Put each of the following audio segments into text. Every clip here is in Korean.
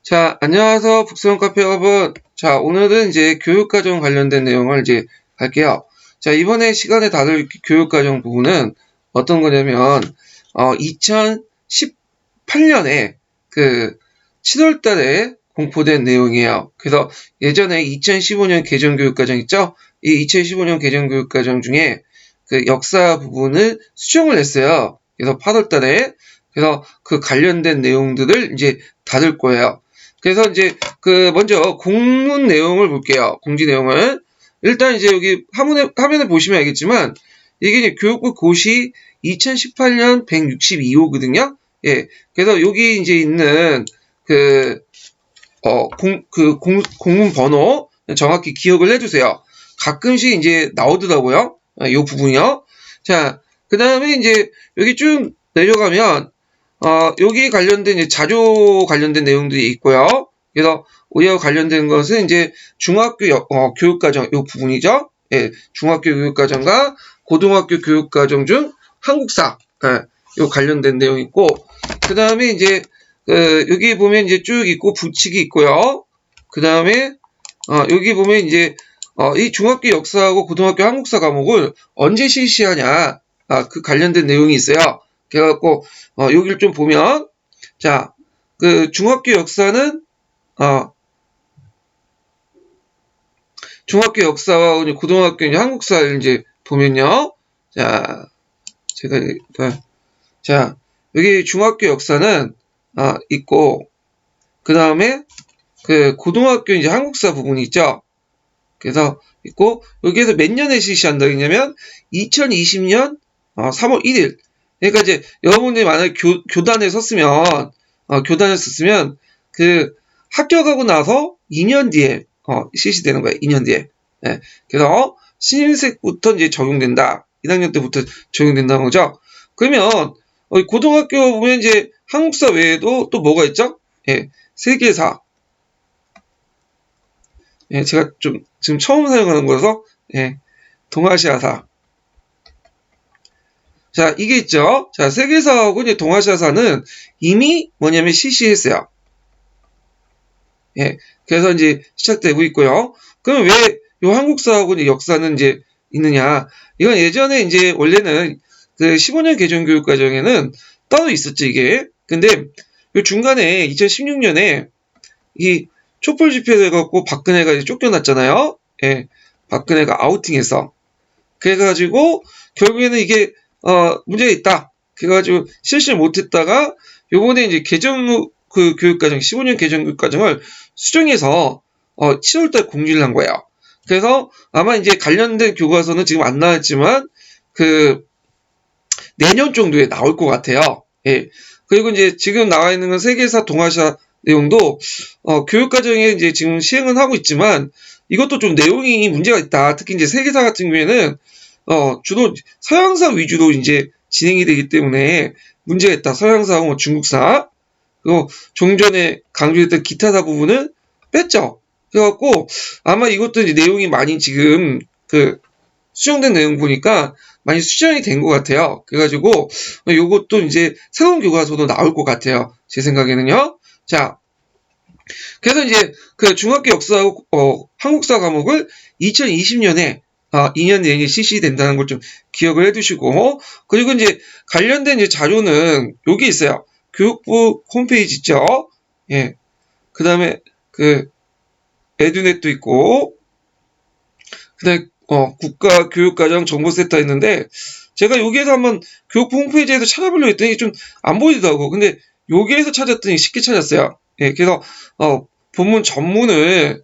자, 안녕하세요. 북스형 카페 여러분. 자, 오늘은 이제 교육과정 관련된 내용을 이제 할게요. 자, 이번에 시간에 다룰 교육과정 부분은 어떤 거냐면, 2018년에 그 7월 달에 공포된 내용이에요. 그래서 예전에 2015년 개정교육과정 있죠? 이 2015년 개정교육과정 중에 그 역사 부분을 수정을 했어요. 그래서 8월 달에. 그래서 그 관련된 내용들을 이제 다룰 거예요. 그래서 이제 그 먼저 공문 내용을 볼게요. 공지 내용을. 일단 이제 여기 화면에 보시면 알겠지만 이게 이제 교육부 고시 2018년 162호거든요. 예. 그래서 여기 이제 있는 공문 번호 정확히 기억을 해주세요. 가끔씩 이제 나오더라고요. 이 부분이요. 자, 그 다음에 이제 여기 쭉 내려가면 여기 관련된 이제 자료 관련된 내용들이 있고요. 그래서 이와 관련된 것은 이제 중학교 교육과정 이 부분이죠. 예, 중학교 교육과정과 고등학교 교육과정 중 한국사 요 관련된 내용이 있고, 그 다음에 이제 여기 보면 이제 쭉 있고 부칙이 있고요. 그 다음에 여기 보면 이제 이 중학교 역사하고 고등학교 한국사 과목을 언제 실시하냐 그 관련된 내용이 있어요. 그래갖고 여기를 좀 보면 자, 그 중학교 역사는 중학교 역사와 고등학교 한국사를 이제 보면요. 자, 제가 자, 여기 중학교 역사는 있고, 그 다음에 그 고등학교 이제 한국사 부분이 있죠. 그래서 있고, 여기에서 몇 년에 실시한다 했냐면 2020년 3월 1일. 그러니까 이제 여러분들이 만약에 교단에 섰으면 그 합격하고 나서 2년 뒤에 실시되는 거예요. 2년 뒤에. 네. 그래서 신입생부터 이제 적용된다. 1학년 때부터 적용된다는 거죠. 그러면 고등학교 보면 이제 한국사 외에도 또 뭐가 있죠? 예, 세계사. 예, 제가 좀 지금 처음 사용하는 거라서 예, 동아시아사. 자, 이게 있죠. 자, 세계사하고 이제 동아시아사는 이미 뭐냐면 실시했어요. 예, 그래서 이제 시작되고 있고요. 그럼 왜 요 한국사하고 이제 역사는 이제 있느냐? 이건 예전에 이제 원래는 그 15년 개정교육과정에는 따로 있었죠, 이게. 근데 요 중간에 2016년에 이 촛불 집회를 해갖고 박근혜가 이제 쫓겨났잖아요. 예, 박근혜가 아우팅해서. 그래가지고 결국에는 이게 문제가 있다. 그래가지고 실시를 못했다가 요번에 이제 그 교육과정 15년 개정교육과정을 수정해서 7월달 공지를 한 거예요. 그래서 아마 이제 관련된 교과서는 지금 안 나왔지만 그 내년 정도에 나올 것 같아요. 예. 그리고 이제 지금 나와 있는 건 세계사 동아시아 내용도 교육과정에 이제 지금 시행은 하고 있지만 이것도 좀 내용이 문제가 있다. 특히 이제 세계사 같은 경우에는 주로 서양사 위주로 이제 진행이 되기 때문에 문제가 있다. 서양사하고 뭐 중국사 그리고 종전에 강조했던 기타사 부분은 뺐죠. 그래갖고 아마 이것도 이제 내용이 많이 지금 그 수정된 내용 보니까 많이 수정이 된 것 같아요. 그래가지고 요것도 이제 새로운 교과서도 나올 것 같아요. 제 생각에는요. 자, 그래서 이제 그 중학교 역사하고 한국사 과목을 2020년에 2년 내에 실시된다는 걸 좀 기억을 해두시고, 그리고 이제 관련된 이제 자료는 여기 있어요. 교육부 홈페이지 있죠. 예. 그 다음에 그 에듀넷도 있고, 그 다음에 국가교육과정 정보센터 있는데, 제가 여기에서 한번 교육부 홈페이지에서 찾아보려고 했더니 좀 안 보이더라고. 근데 여기에서 찾았더니 쉽게 찾았어요. 예, 그래서 본문 전문을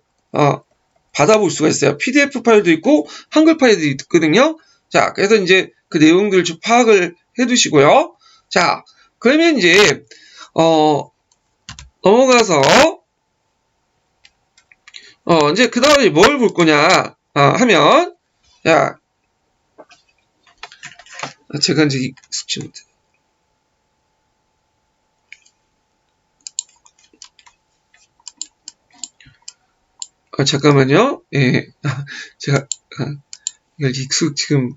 받아볼 수가 있어요. PDF 파일도 있고 한글 파일도 있거든요. 자, 그래서 이제 그 내용들을 좀 파악을 해두시고요. 자, 그러면 이제 넘어가서 이제 그 다음에 뭘 볼 거냐 하면 자, 제가 이제 익숙치 못해. 잠깐만요. 예, 제가 이걸 지금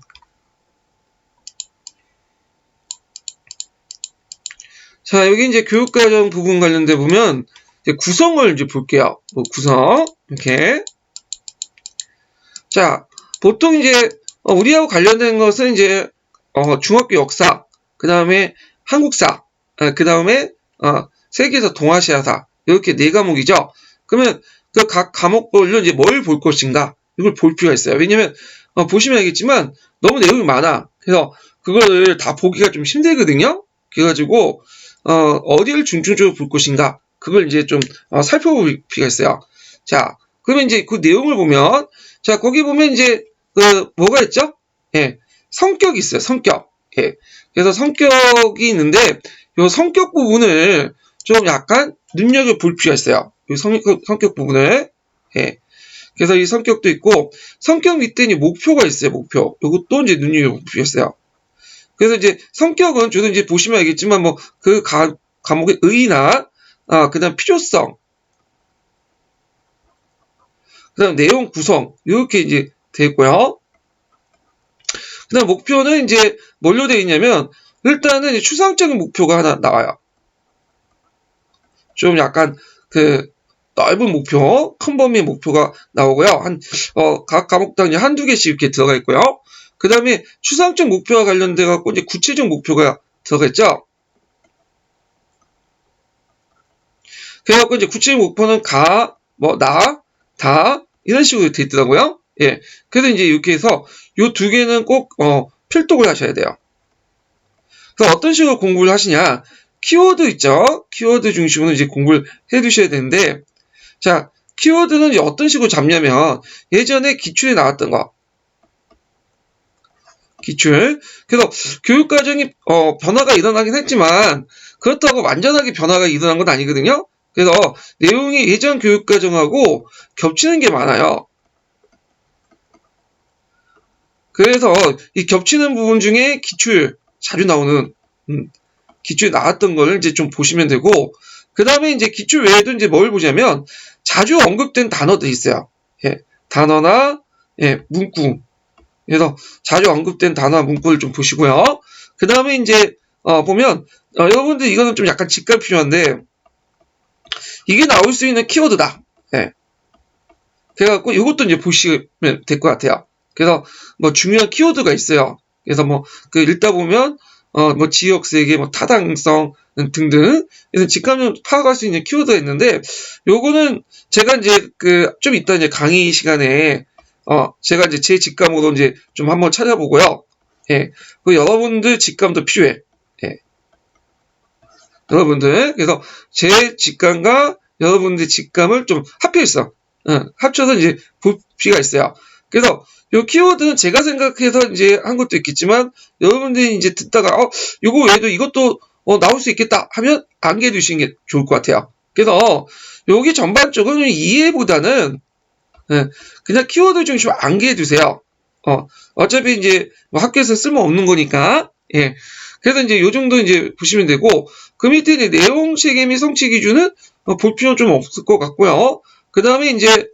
자, 여기 이제 교육과정 부분 관련돼 보면 이제 구성을 이제 볼게요. 뭐 구성 이렇게. 자, 보통 이제 우리하고 관련된 것은 이제 중학교 역사, 그 다음에 한국사, 그 다음에 세계에서 동아시아사 이렇게 네 과목이죠. 그러면 그 각 과목별로 이제 뭘 볼 것인가 이걸 볼 필요가 있어요. 왜냐면 보시면 알겠지만 너무 내용이 많아. 그래서 그거를 다 보기가 좀 힘들거든요. 그래가지고 어디를 중점적으로 볼 것인가 그걸 이제 좀 살펴볼 필요가 있어요. 자, 그러면 이제 그 내용을 보면 자 거기 보면 이제 그 뭐가 있죠? 예, 성격이 있어요. 성격. 예, 그래서 성격이 있는데 이 성격 부분을 좀 약간 눈여겨볼 필요가 있어요. 이 성격 부분을. 예. 그래서 이 성격도 있고, 성격 밑에 이제 목표가 있어요, 목표. 이것도 이제 눈여겨볼 필요가 있어요. 그래서 이제 성격은 저도 이제 보시면 알겠지만, 뭐, 그 과목의 의의나, 그 다음 필요성, 그 다음 내용 구성, 이렇게 이제 되어 있고요. 그 다음 목표는 이제 뭘로 되어 있냐면, 일단은 추상적인 목표가 하나 나와요. 좀 약간 넓은 목표, 큰 범위의 목표가 나오고요. 각 과목당 이제 한두 개씩 이렇게 들어가 있고요. 그 다음에 추상적 목표와 관련돼 갖고 이제 구체적 목표가 들어가 있죠. 그래갖고 이제 구체적 목표는 다, 이런 식으로 돼 있더라고요. 예. 그래서 이제 이렇게 해서 요 두 개는 꼭, 필독을 하셔야 돼요. 그래서 어떤 식으로 공부를 하시냐. 키워드 있죠? 키워드 중심으로 이제 공부를 해 두셔야 되는데, 자, 키워드는 이제 어떤 식으로 잡냐면, 예전에 기출에 나왔던 거. 기출. 그래서 교육과정이, 변화가 일어나긴 했지만, 그렇다고 완전하게 변화가 일어난 건 아니거든요? 그래서 내용이 예전 교육과정하고 겹치는 게 많아요. 그래서 이 겹치는 부분 중에 기출, 자주 나오는, 기출에 나왔던 걸 이제 좀 보시면 되고, 그 다음에 이제 기출 외에도 이제 뭘 보자면, 자주 언급된 단어들이 있어요. 예, 단어나, 예, 문구. 그래서 자주 언급된 단어나 문구를 좀 보시고요. 그 다음에 이제, 보면, 여러분들 이거는 좀 약간 직감 필요한데, 이게 나올 수 있는 키워드다. 예. 그래갖고 이것도 이제 보시면 될 것 같아요. 그래서 뭐 중요한 키워드가 있어요. 그래서 뭐, 읽다 보면, 뭐 지역 세계, 뭐 타당성 등등. 그래서 직감을 파악할 수 있는 키워드가 있는데, 요거는 제가 이제 좀 이따 이제 강의 시간에, 제가 이제 제 직감으로 이제 좀 한번 찾아보고요. 예. 그 여러분들 직감도 필요해. 예. 여러분들. 그래서 제 직감과 여러분들 직감을 좀 합쳐서 이제 볼 필요가 있어요. 그래서 요 키워드는 제가 생각해서 이제 한 것도 있겠지만, 여러분들이 이제 듣다가, 요거 외에도 이것도, 나올 수 있겠다 하면 암기해 두시는 게 좋을 것 같아요. 그래서, 여기 전반적으로 이해보다는, 그냥 키워드 중심으로 암기해 두세요. 어차피 이제 뭐 학교에서 쓸모없는 거니까, 예. 그래서 이제 요 정도 이제 보시면 되고, 그 밑에 이제 내용 체계 및 성취 기준은 볼 필요는 좀 없을 것 같고요. 그 다음에 이제,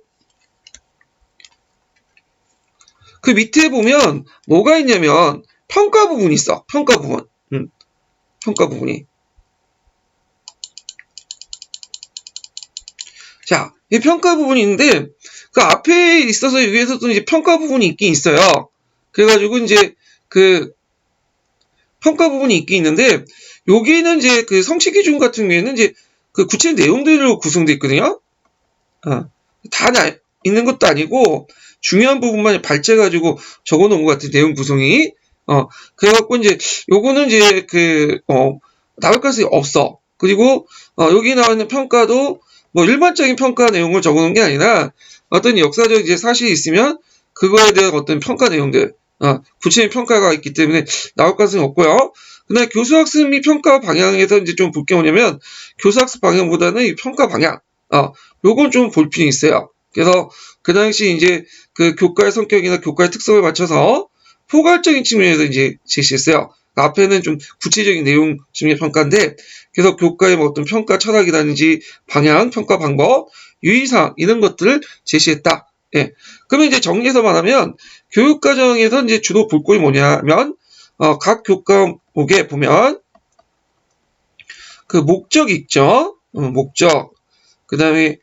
그 밑에 보면 뭐가 있냐면 평가 부분이 있어. 평가 부분. 평가 부분이. 자, 이 평가 부분이 있는데 그 앞에 있어서 여기에서도 이제 평가 부분이 있긴 있어요. 그래가지고 이제 평가 부분이 있긴 있는데 여기는 이제 성취 기준 같은 경우에는 이제 구체 내용들로 구성되어 있거든요. 다 있는 것도 아니고 중요한 부분만 발제해가지고 적어놓은 것 같은 내용 구성이. 그래갖고 이제 요거는 이제 나올 가능성이 없어. 그리고 여기 나와 있는 평가도 뭐 일반적인 평가 내용을 적어놓은 게 아니라 어떤 역사적 이제 사실이 있으면 그거에 대한 어떤 평가 내용들, 구체적인 평가가 있기 때문에 나올 가능성이 없고요. 그다음에 교수학습 및 평가 방향에서 이제 좀 볼 게 뭐냐면 교수학습 방향보다는 이 평가 방향, 요건 좀 볼 필요 있어요. 그래서 그 당시 이제 교과의 성격이나 교과의 특성을 맞춰서 포괄적인 측면에서 이제 제시했어요. 앞에는 좀 구체적인 내용 중의 평가인데, 그래서 교과의 뭐 어떤 평가 철학이라든지 방향, 평가 방법, 유의사항 이런 것들을 제시했다. 예. 그러면 이제 정리해서 말하면 교육과정에서 이제 주로 볼 것이 뭐냐면 각 교과목에 보면 그 목적이 있죠. 목적. 그 다음에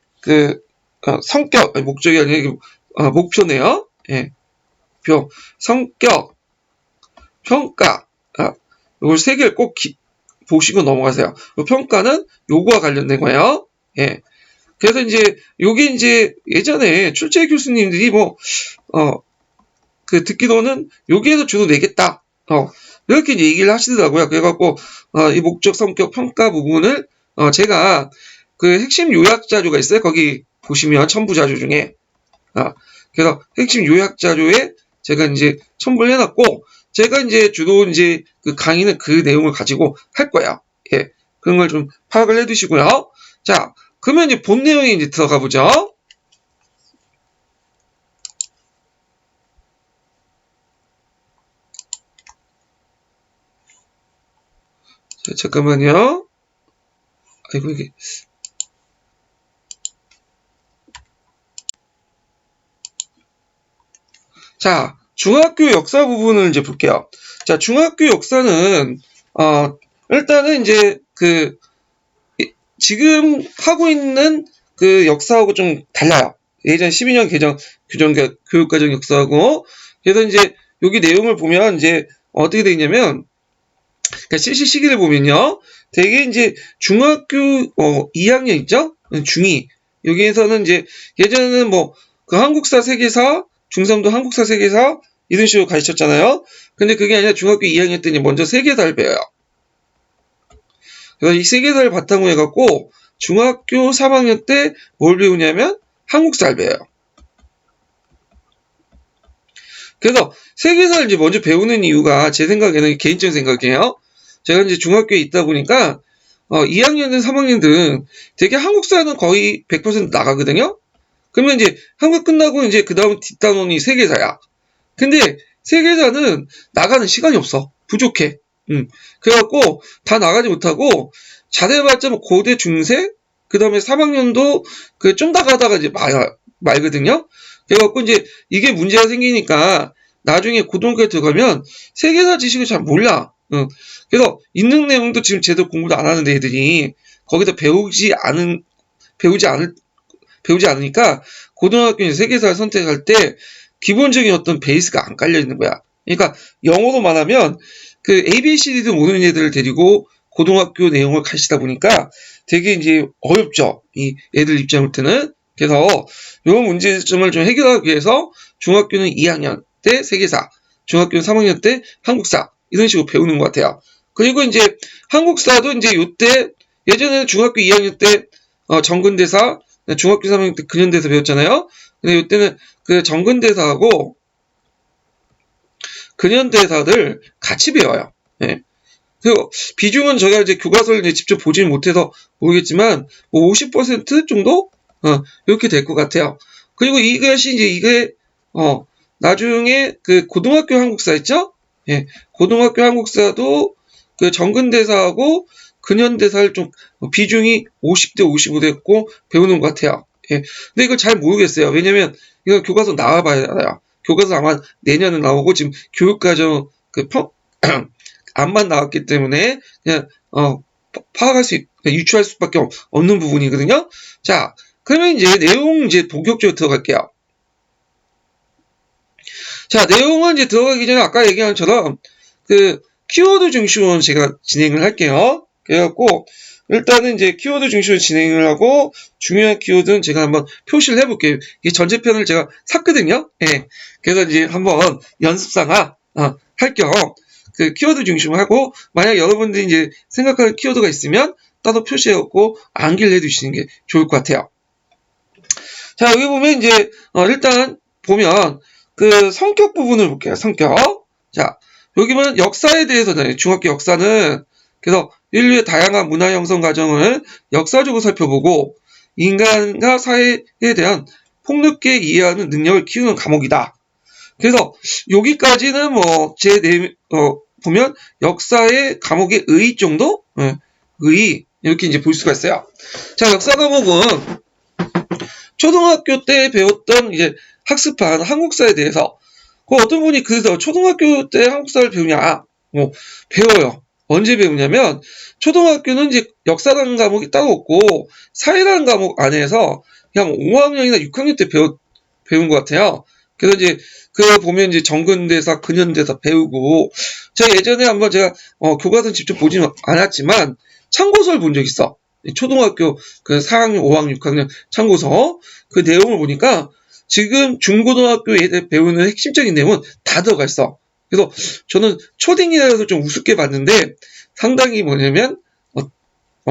성격, 목적이 아니라 목표네요. 예. 성격, 평가, 요걸 세 개를 꼭 보시고 넘어가세요. 평가는 요거와 관련된 거예요. 예. 그래서 이제 요게 이제 예전에 출제 교수님들이 듣기로는 여기에서 주로 내겠다. 이렇게 이제 얘기를 하시더라고요. 그래갖고, 이 목적, 성격, 평가 부분을, 제가 그 핵심 요약 자료가 있어요. 거기 보시면 첨부 자료 중에. 그래서 핵심 요약 자료에 제가 이제 첨부를 해놨고, 제가 이제 주로 이제 그 강의는 그 내용을 가지고 할 거예요. 예. 그런 걸 좀 파악을 해 두시고요. 자, 그러면 이제 본 내용에 이제 들어가 보죠. 자, 잠깐만요. 아이고, 이게. 자, 중학교 역사 부분을 이제 볼게요. 자, 중학교 역사는, 일단은 이제 지금 하고 있는 그 역사하고 좀 달라요. 예전 12년 규정 교육과정 역사하고. 그래서 이제 여기 내용을 보면 이제 어떻게 되어 있냐면, 그러니까 실시 시기를 보면요. 되게 이제 중학교 2학년 있죠? 중2. 여기에서는 이제 예전에는 그 한국사 세계사, 중3도 한국사 세계사 이런 식으로 가르쳤잖아요. 근데 그게 아니라 중학교 2학년 때는 먼저 세계사를 배워요. 그래서 이 세계사를 바탕으로 해갖고 중학교 3학년 때 뭘 배우냐면 한국사를 배워요. 그래서 세계사를 이제 먼저 배우는 이유가 제 생각에는 개인적인 생각이에요. 제가 이제 중학교에 있다 보니까 2학년든 3학년든 되게 한국사는 거의 100% 나가거든요. 그러면 이제 한국 끝나고 이제 그 다음 뒷단원이 세계사야. 근데 세계사는 나가는 시간이 없어. 부족해. 그래갖고 다 나가지 못하고 잘해봤자 고대 중세 그 다음에 3학년도 좀 더 가다가 이제 말거든요. 그래갖고 이제 이게 문제가 생기니까 나중에 고등학교에 들어가면 세계사 지식을 잘 몰라. 그래서 있는 내용도 지금 제대로 공부도 안 하는데 애들이 거기다 배우지 않으니까 고등학교 세계사를 선택할 때 기본적인 어떤 베이스가 안 깔려 있는 거야. 그러니까 영어로 말하면 그 ABCD도 모르는 애들을 데리고 고등학교 내용을 가르치다 보니까 되게 이제 어렵죠. 이 애들 입장부터는. 그래서 이 문제점을 좀 해결하기 위해서 중학교는 2학년 때 세계사, 중학교는 3학년 때 한국사 이런 식으로 배우는 것 같아요. 그리고 이제 한국사도 이제 요때 예전에는 중학교 2학년 때 정근대사, 중학교 3학년 때 근현대사 배웠잖아요. 근데 요때는 그 정근대사하고 근현대사를 같이 배워요. 예. 그리고 비중은 제가 이제 교과서를 이제 직접 보지는 못해서 모르겠지만 50% 정도 이렇게 될 것 같아요. 그리고 이것이 이제 이게 나중에 그 고등학교 한국사 있죠? 예. 고등학교 한국사도 그 정근대사하고 근현대사를 좀 비중이 50대 50으로 됐고 배우는 것 같아요. 예. 근데 이걸 잘 모르겠어요. 왜냐면 이거 교과서 나와봐야 알아요. 교과서 아마 내년에 나오고 지금 교육과정 안만 나왔기 때문에 그냥 파악할 유추할 수밖에 없는 부분이거든요. 자, 그러면 이제 내용 이제 본격적으로 들어갈게요. 자, 내용은 이제 들어가기 전에 아까 얘기한 것처럼 그 키워드 중심으로 제가 진행을 할게요. 그래갖고 일단은 이제 키워드 중심으로 진행을 하고 중요한 키워드는 제가 한번 표시를 해볼게요. 이 전체편을 제가 샀거든요. 예. 그래서 이제 한번 연습상화 할 겸 그 키워드 중심으로 하고 만약 여러분들이 이제 생각하는 키워드가 있으면 따로 표시해갖고 암기를 해두시는 게 좋을 것 같아요. 자, 여기 보면 이제 일단 보면 그 성격 부분을 볼게요. 성격. 자, 여기 보면 역사에 대해서는 중학교 역사는 그래서 인류의 다양한 문화 형성 과정을 역사적으로 살펴보고 인간과 사회에 대한 폭넓게 이해하는 능력을 키우는 과목이다. 그래서 여기까지는 보면 역사의 과목의 의 정도? 의 이렇게 이제 볼 수가 있어요. 자, 역사 과목은 초등학교 때 배웠던 이제 학습한 한국사에 대해서 어떤 분이 그래서 초등학교 때 한국사를 배우냐? 배워요. 언제 배우냐면 초등학교는 이제 역사라는 과목이 따로 없고 사회라는 과목 안에서 그냥 5학년이나 6학년 때 배운 것 같아요. 그래서 이제 그 보면 이제 정근대사, 근현대사 배우고 제가 예전에 한번 제가 교과서는 직접 보지는 않았지만 참고서를 본 적 있어. 초등학교 그 4학년, 5학년, 6학년 참고서 그 내용을 보니까 지금 중고등학교 애들 배우는 핵심적인 내용은 다 들어가 있어. 그래서 저는 초딩이라서 좀 우습게 봤는데 상당히 뭐냐면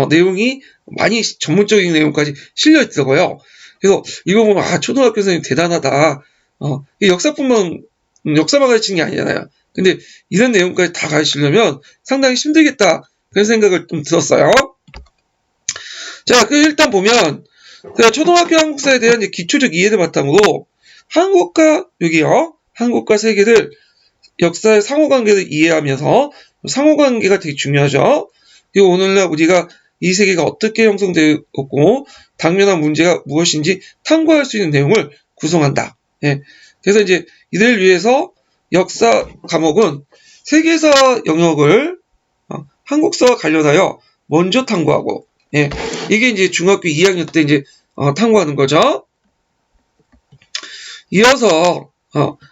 내용이 많이 전문적인 내용까지 실려 있더라고요. 그래서 이거 보면 초등학교 선생님 대단하다. 이 역사만 가르치는 게 아니잖아요. 근데 이런 내용까지 다 가르치려면 상당히 힘들겠다. 그런 생각을 좀 들었어요. 자, 그 일단 보면 초등학교 한국사에 대한 이제 기초적 이해를 바탕으로 한국과 세계를 역사의 상호관계를 이해하면서 상호관계가 되게 중요하죠. 그리고 오늘날 우리가 이 세계가 어떻게 형성되었고 당면한 문제가 무엇인지 탐구할 수 있는 내용을 구성한다. 예. 그래서 이제 이를 위해서 역사 과목은 세계사 영역을 한국사와 관련하여 먼저 탐구하고, 예. 이게 이제 중학교 2학년 때 이제 탐구하는 거죠. 이어서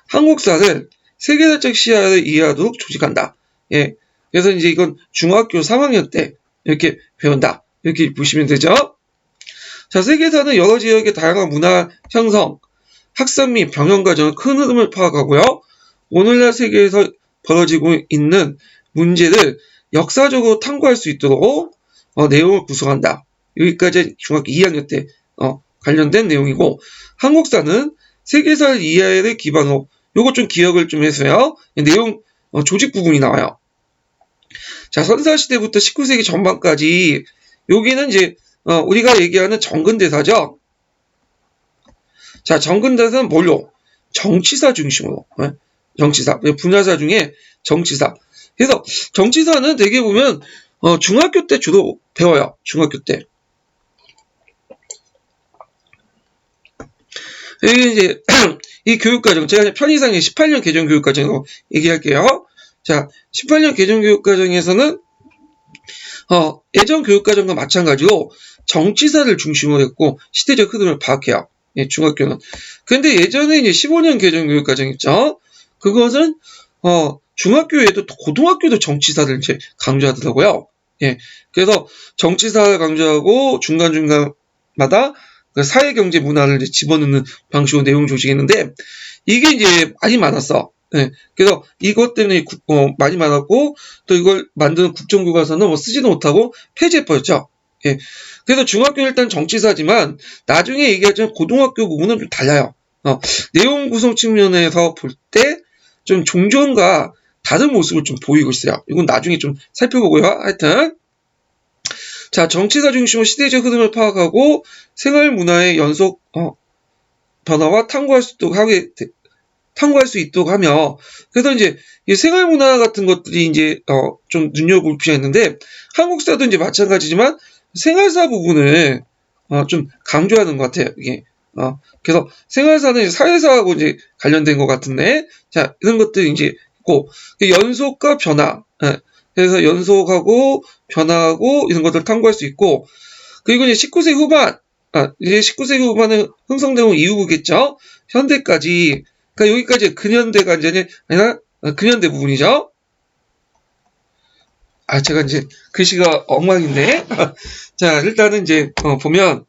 한국사를 세계사적 시야를 이해하도록 조직한다. 예. 그래서 이제 이건 중학교 3학년 때 이렇게 배운다. 이렇게 보시면 되죠. 자, 세계사는 여러 지역의 다양한 문화 형성, 학습 및 병행 과정의 큰 흐름을 파악하고요. 오늘날 세계에서 벌어지고 있는 문제를 역사적으로 탐구할 수 있도록 내용을 구성한다. 여기까지 중학교 2학년 때 관련된 내용이고, 한국사는 세계사를 이해를 기반으로 요거 좀 기억을 좀 해서요. 내용 조직 부분이 나와요. 자, 선사시대부터 19세기 전반까지 여기는 이제 우리가 얘기하는 정근대사죠. 자, 정근대사는 뭘로? 정치사 중심으로. 정치사. 분야사 중에 정치사. 그래서 정치사는 되게 보면 중학교 때 주로 배워요. 중학교 때. 여기 이제 이 교육과정, 제가 편의상의 18년 개정 교육과정으로 얘기할게요. 자, 18년 개정 교육과정에서는 예전 교육과정과 마찬가지로 정치사를 중심으로 했고 시대적 흐름을 파악해요. 예, 중학교는. 근데 예전에 이제 15년 개정 교육과정 있죠. 그것은 중학교에도 고등학교도 정치사를 이제 강조하더라고요. 예, 그래서 정치사를 강조하고 중간중간마다 그 사회, 경제, 문화를 이제 집어넣는 방식으로 내용 조직했는데 이게 이제 많이 많았어. 예, 그래서 이것 때문에 많이 많았고 또 이걸 만드는 국정교과서는 뭐 쓰지도 못하고 폐지해버렸죠. 예, 그래서 중학교는 일단 정치사지만 나중에 얘기하자면 고등학교 부분은 좀 달라요. 내용 구성 측면에서 볼 때 좀 종전과 다른 모습을 좀 보이고 있어요. 이건 나중에 좀 살펴보고요. 하여튼 자, 정치사 중심으로 시대적 흐름을 파악하고 생활 문화의 연속 변화와 탐구할 수 있도록 하며, 그래서 이제 이 생활 문화 같은 것들이 이제 좀 눈여볼 필요가 있는데 한국사도 이제 마찬가지지만 생활사 부분을 좀 강조하는 것 같아요. 이게 그래서 생활사는 사회사하고 이제 관련된 것 같은데, 자, 이런 것들이 이제 있고 연속과 변화. 그래서 연속하고 변화하고 이런 것들을 탐구할 수 있고, 그리고 이제 19세기 후반, 이제 19세기 후반은 흥성대공 이후겠죠. 현대까지, 그러니까 여기까지 근현대가 이제 아니라 근현대 부분이죠. 제가 이제 글씨가 엉망인데, 자, 일단은 이제 보면,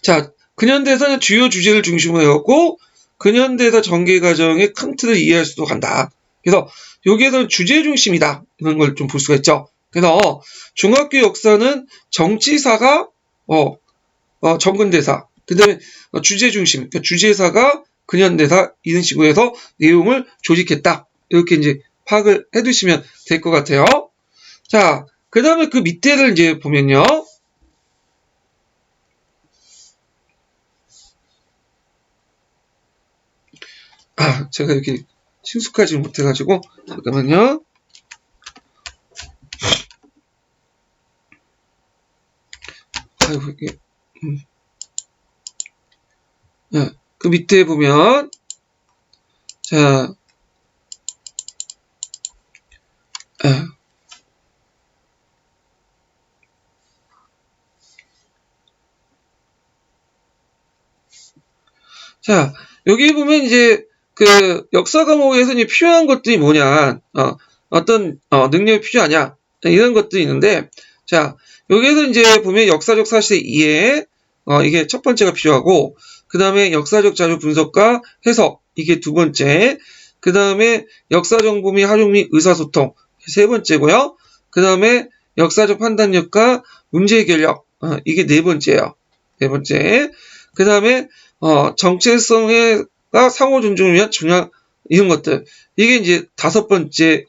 자, 근현대에서는 주요 주제를 중심으로 해왔고 근현대에서 전개 과정의 큰 틀을 이해할 수도 한다. 그래서 여기에서는 주제 중심이다. 이런 걸 좀 볼 수가 있죠. 그래서 중학교 역사는 정치사가 정근대사, 그 다음에 주제 중심, 그러니까 주제사가 근현대사 이런 식으로 해서 내용을 조직했다. 이렇게 이제 파악을 해두시면 될 것 같아요. 자, 그 다음에 그 밑에를 이제 보면요. 제가 이렇게 친숙하지 못해가지고, 잠깐만요. 아이고, 이게, 그 밑에 보면, 자, 자, 여기 보면 이제 그 역사 과목에서 이제 필요한 것들이 뭐냐, 어떤 능력이 필요하냐, 이런 것들이 있는데, 자, 여기에서 이제 보면 역사적 사실의 이해, 이게 첫 번째가 필요하고, 그 다음에 역사적 자료 분석과 해석, 이게 두 번째, 그 다음에 역사 정보 및 활용 및 의사소통, 세 번째고요. 그 다음에 역사적 판단력과 문제 해결력, 이게 네 번째예요. 네 번째. 그 다음에 정체성과 상호 존중을 위한 중요한 이런 것들, 이게 이제 다섯 번째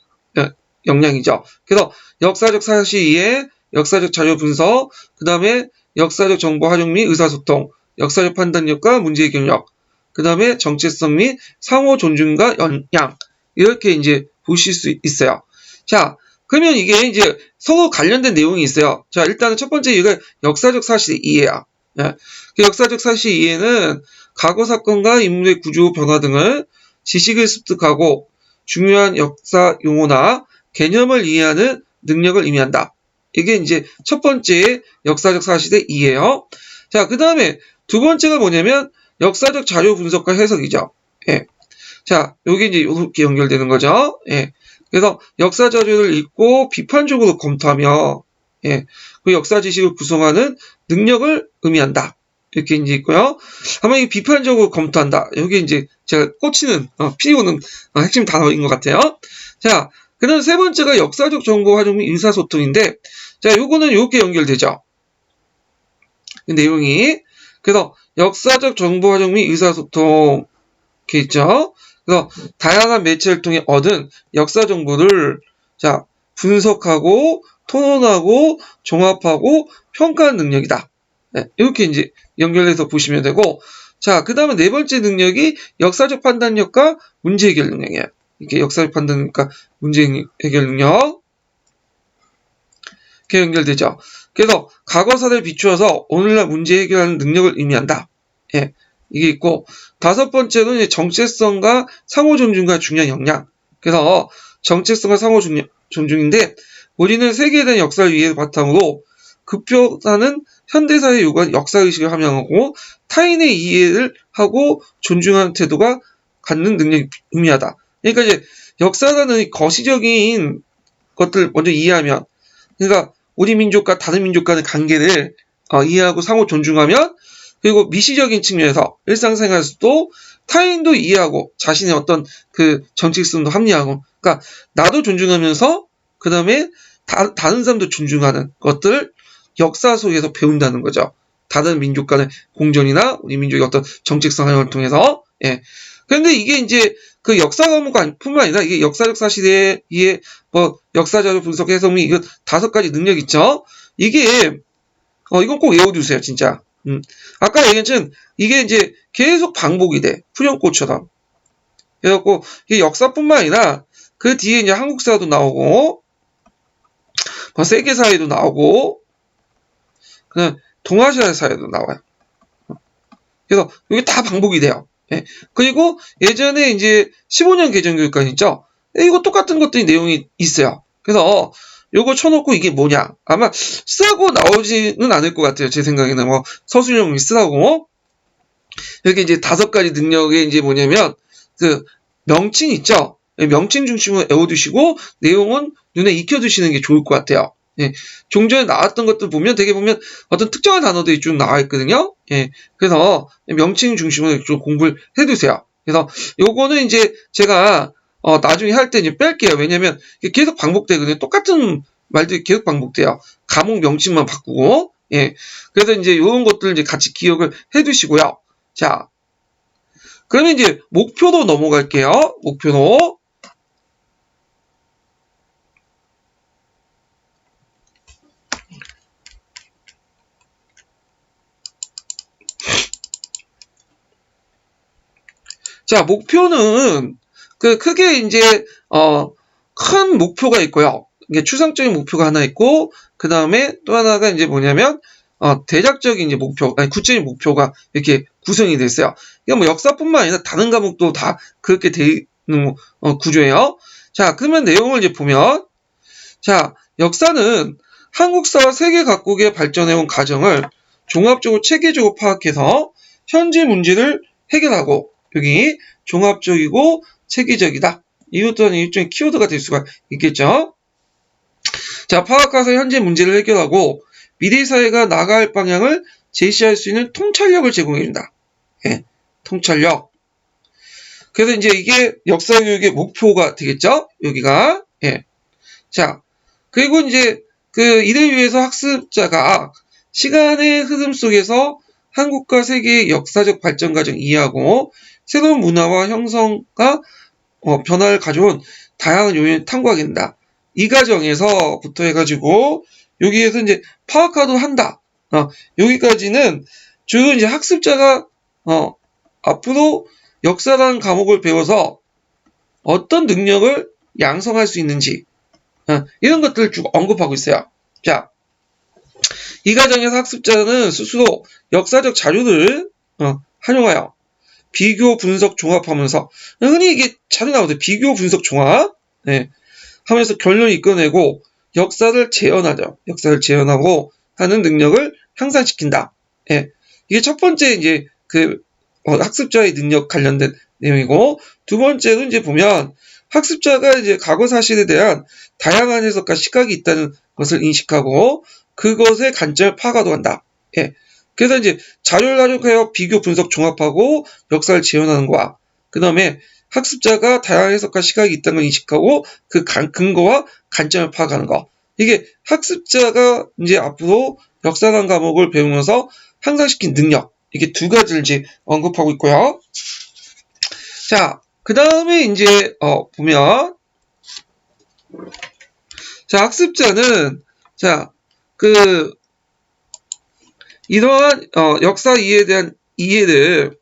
역량이죠. 그래서 역사적 사실 이해, 역사적 자료 분석, 그 다음에 역사적 정보 활용 및 의사소통, 역사적 판단력과 문제 해결력, 그 다음에 정체성 및 상호 존중과 역량, 이렇게 이제 보실 수 있어요. 자, 그러면 이게 이제 서로 관련된 내용이 있어요. 자, 일단은 첫 번째 이거 역사적 사실 이해야. 예. 그 역사적 사실 이해는 과거 사건과 인물의 구조 변화 등을 지식을 습득하고 중요한 역사 용어나 개념을 이해하는 능력을 의미한다. 이게 이제 첫 번째 역사적 사실의 이해요. 자, 그 다음에 두 번째가 뭐냐면 역사적 자료 분석과 해석이죠. 예. 자, 여기 이제 이렇게 연결되는 거죠. 예. 그래서 역사 자료를 읽고 비판적으로 검토하며, 예. 그 역사 지식을 구성하는 능력을 의미한다. 이렇게 이제 있고요. 아마 이 비판적으로 검토한다. 여기 이제 제가 꽂히는, 피우는 핵심 단어인 것 같아요. 자, 그 다음 세 번째가 역사적 정보 활용 및 의사소통인데, 자, 요거는 이렇게 연결되죠. 그 내용이. 그래서 역사적 정보 활용 및 의사소통, 이렇게 있죠. 그래서 다양한 매체를 통해 얻은 역사 정보를 자 분석하고 토론하고 종합하고 평가하는 능력이다. 네, 이렇게 이제 연결해서 보시면 되고, 자, 그 다음에 네 번째 능력이 역사적 판단력과 문제 해결 능력이에요. 이렇게 역사적 판단력과 문제 해결 능력 이렇게 연결되죠. 그래서 과거사를 비추어서 오늘날 문제 해결하는 능력을 의미한다. 예, 이게 있고, 다섯 번째는 이제 정체성과 상호 존중과 중요한 역량. 그래서 정체성과 상호 존중인데, 우리는 세계에 대한 역사를 이해를 바탕으로 급변하는 현대사에 요구한 역사의식을 함양하고 타인의 이해를 하고 존중하는 태도가 갖는 능력이 의미하다. 그러니까 이제 역사라는 거시적인 것들 먼저 이해하면, 그러니까 우리 민족과 다른 민족 간의 관계를 이해하고 상호 존중하면, 그리고 미시적인 측면에서 일상생활에서도 타인도 이해하고 자신의 어떤 그 정체성도 합리하고, 그러니까 나도 존중하면서 그 다음에 다른 사람도 존중하는 것들을 역사 속에서 배운다는 거죠. 다른 민족 간의 공존이나 우리 민족의 어떤 정체성 활용을 통해서. 예. 그런데 이게 이제 그 역사 과목뿐만 아니라 이게 역사적 사실에 의해 역사자료 분석 해석 및 이거 다섯 가지 능력 있죠. 이게 이건 꼭 외워두세요, 진짜. 아까 얘기했지만 이게 이제 계속 반복이 돼. 후렴구처럼. 그래갖고 이게 역사뿐만 아니라 그 뒤에 이제 한국사도 나오고 세계사회도 나오고 그냥 동아시아 사회도 나와요. 그래서 이게 다 반복이 돼요. 예. 그리고 예전에 이제 15년 개정교육관 있죠. 이거 똑같은 것들이 내용이 있어요. 그래서 요거 쳐놓고 이게 뭐냐. 아마 쓰라고 나오지는 않을 것 같아요. 제 생각에는 서술형이 쓰라고. 여기 이제 다섯 가지 능력이 이제 뭐냐면 그 명칭 있죠. 명칭 중심으로 외워두시고 내용은 눈에 익혀두시는 게 좋을 것 같아요. 예. 종전에 나왔던 것들 보면 되게 보면 어떤 특정한 단어들이 쭉 나와 있거든요. 예. 그래서 명칭 중심으로 좀 공부를 해두세요. 그래서 요거는 이제 제가 나중에 할 때 이제 뺄게요. 왜냐면 계속 반복되거든요. 똑같은 말들이 계속 반복돼요. 과목 명칭만 바꾸고. 예. 그래서 이제 요런 것들 이제 같이 기억을 해두시고요. 자. 그러면 이제 목표로 넘어갈게요. 목표로. 자, 목표는 크게 이제 큰 목표가 있고요. 이게 추상적인 목표가 하나 있고, 그 다음에 또 하나가 이제 뭐냐면 대략적인 이제 목표, 아니 구체적인 목표가 이렇게 구성이 됐어요. 이게 뭐 역사뿐만 아니라 다른 과목도 다 그렇게 돼 있는 구조예요. 자, 그러면 내용을 이제 보면, 자, 역사는 한국사와 세계 각국의 발전해온 과정을 종합적으로 체계적으로 파악해서 현재 문제를 해결하고, 여기 종합적이고 체계적이다. 이것도 일종의 키워드가 될 수가 있겠죠. 자, 파악해서 현재 문제를 해결하고 미래 사회가 나아갈 방향을 제시할 수 있는 통찰력을 제공해준다. 예, 통찰력. 그래서 이제 이게 역사교육의 목표가 되겠죠? 여기가. 예. 자, 그리고 이제 이를 위해서 학습자가 시간의 흐름 속에서 한국과 세계의 역사적 발전 과정 이해하고 새로운 문화와 형성과 변화를 가져온 다양한 요인을 탐구하게 된다. 이 과정에서부터 해가지고 여기에서 이제 파악하도록 한다. 여기까지는 주로 이제 학습자가 앞으로 역사라는 과목을 배워서 어떤 능력을 양성할 수 있는지 이런 것들을 쭉 언급하고 있어요. 자, 이 과정에서 학습자는 스스로 역사적 자료를 활용하여 비교, 분석, 종합하면서 흔히 이게 자주 나오죠. 비교, 분석, 종합 하면서 결론을 이끌어내고 역사를 재현하죠. 역사를 재현하고 하는 능력을 향상시킨다. 이게 첫 번째 이제 학습자의 능력 관련된 내용이고, 두 번째로 이제 보면 학습자가 이제 과거 사실에 대한 다양한 해석과 시각이 있다는 것을 인식하고 그것의 관점을 파악하도록 한다. 그래서 이제 자료를 활용하여 비교, 분석, 종합하고 역사를 재현하는 거야. 그 다음에 학습자가 다양한 해석과 시각이 있다는 걸 인식하고 그 근거와 관점을 파악하는 거. 이게 학습자가 이제 앞으로 역사관 과목을 배우면서 향상시킨 능력. 이게 두 가지를 이제 언급하고 있고요. 자, 그 다음에 이제 보면 자, 학습자는 자, 이러한 역사 이해에 대한 이해를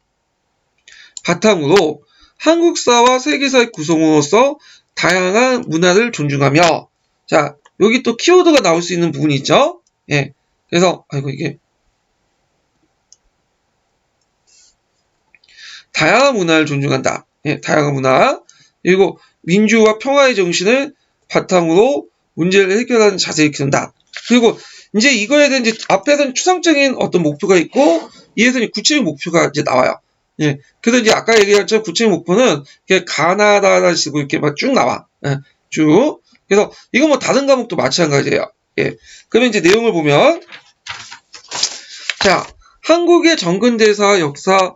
바탕으로 한국사와 세계사의 구성으로서 다양한 문화를 존중하며, 자, 여기 또 키워드가 나올 수 있는 부분이 있죠. 그래서 이게 다양한 문화를 존중한다. 다양한 문화. 그리고 민주와 평화의 정신을 바탕으로 문제를 해결하는 자세를 키운다. 그리고 이제 이거에 대한 이제 앞에서는 추상적인 어떤 목표가 있고, 이에서는 구체적인 목표가 이제 나와요. 그래서 이제 아까 얘기한 것처럼 구체적 목표는 가나다라는 식으로 이렇게 막 쭉 나와. 쭉. 그래서 이거 뭐 다른 과목도 마찬가지예요. 그러면 이제 내용을 보면, 자, 한국의 정근대사 역사,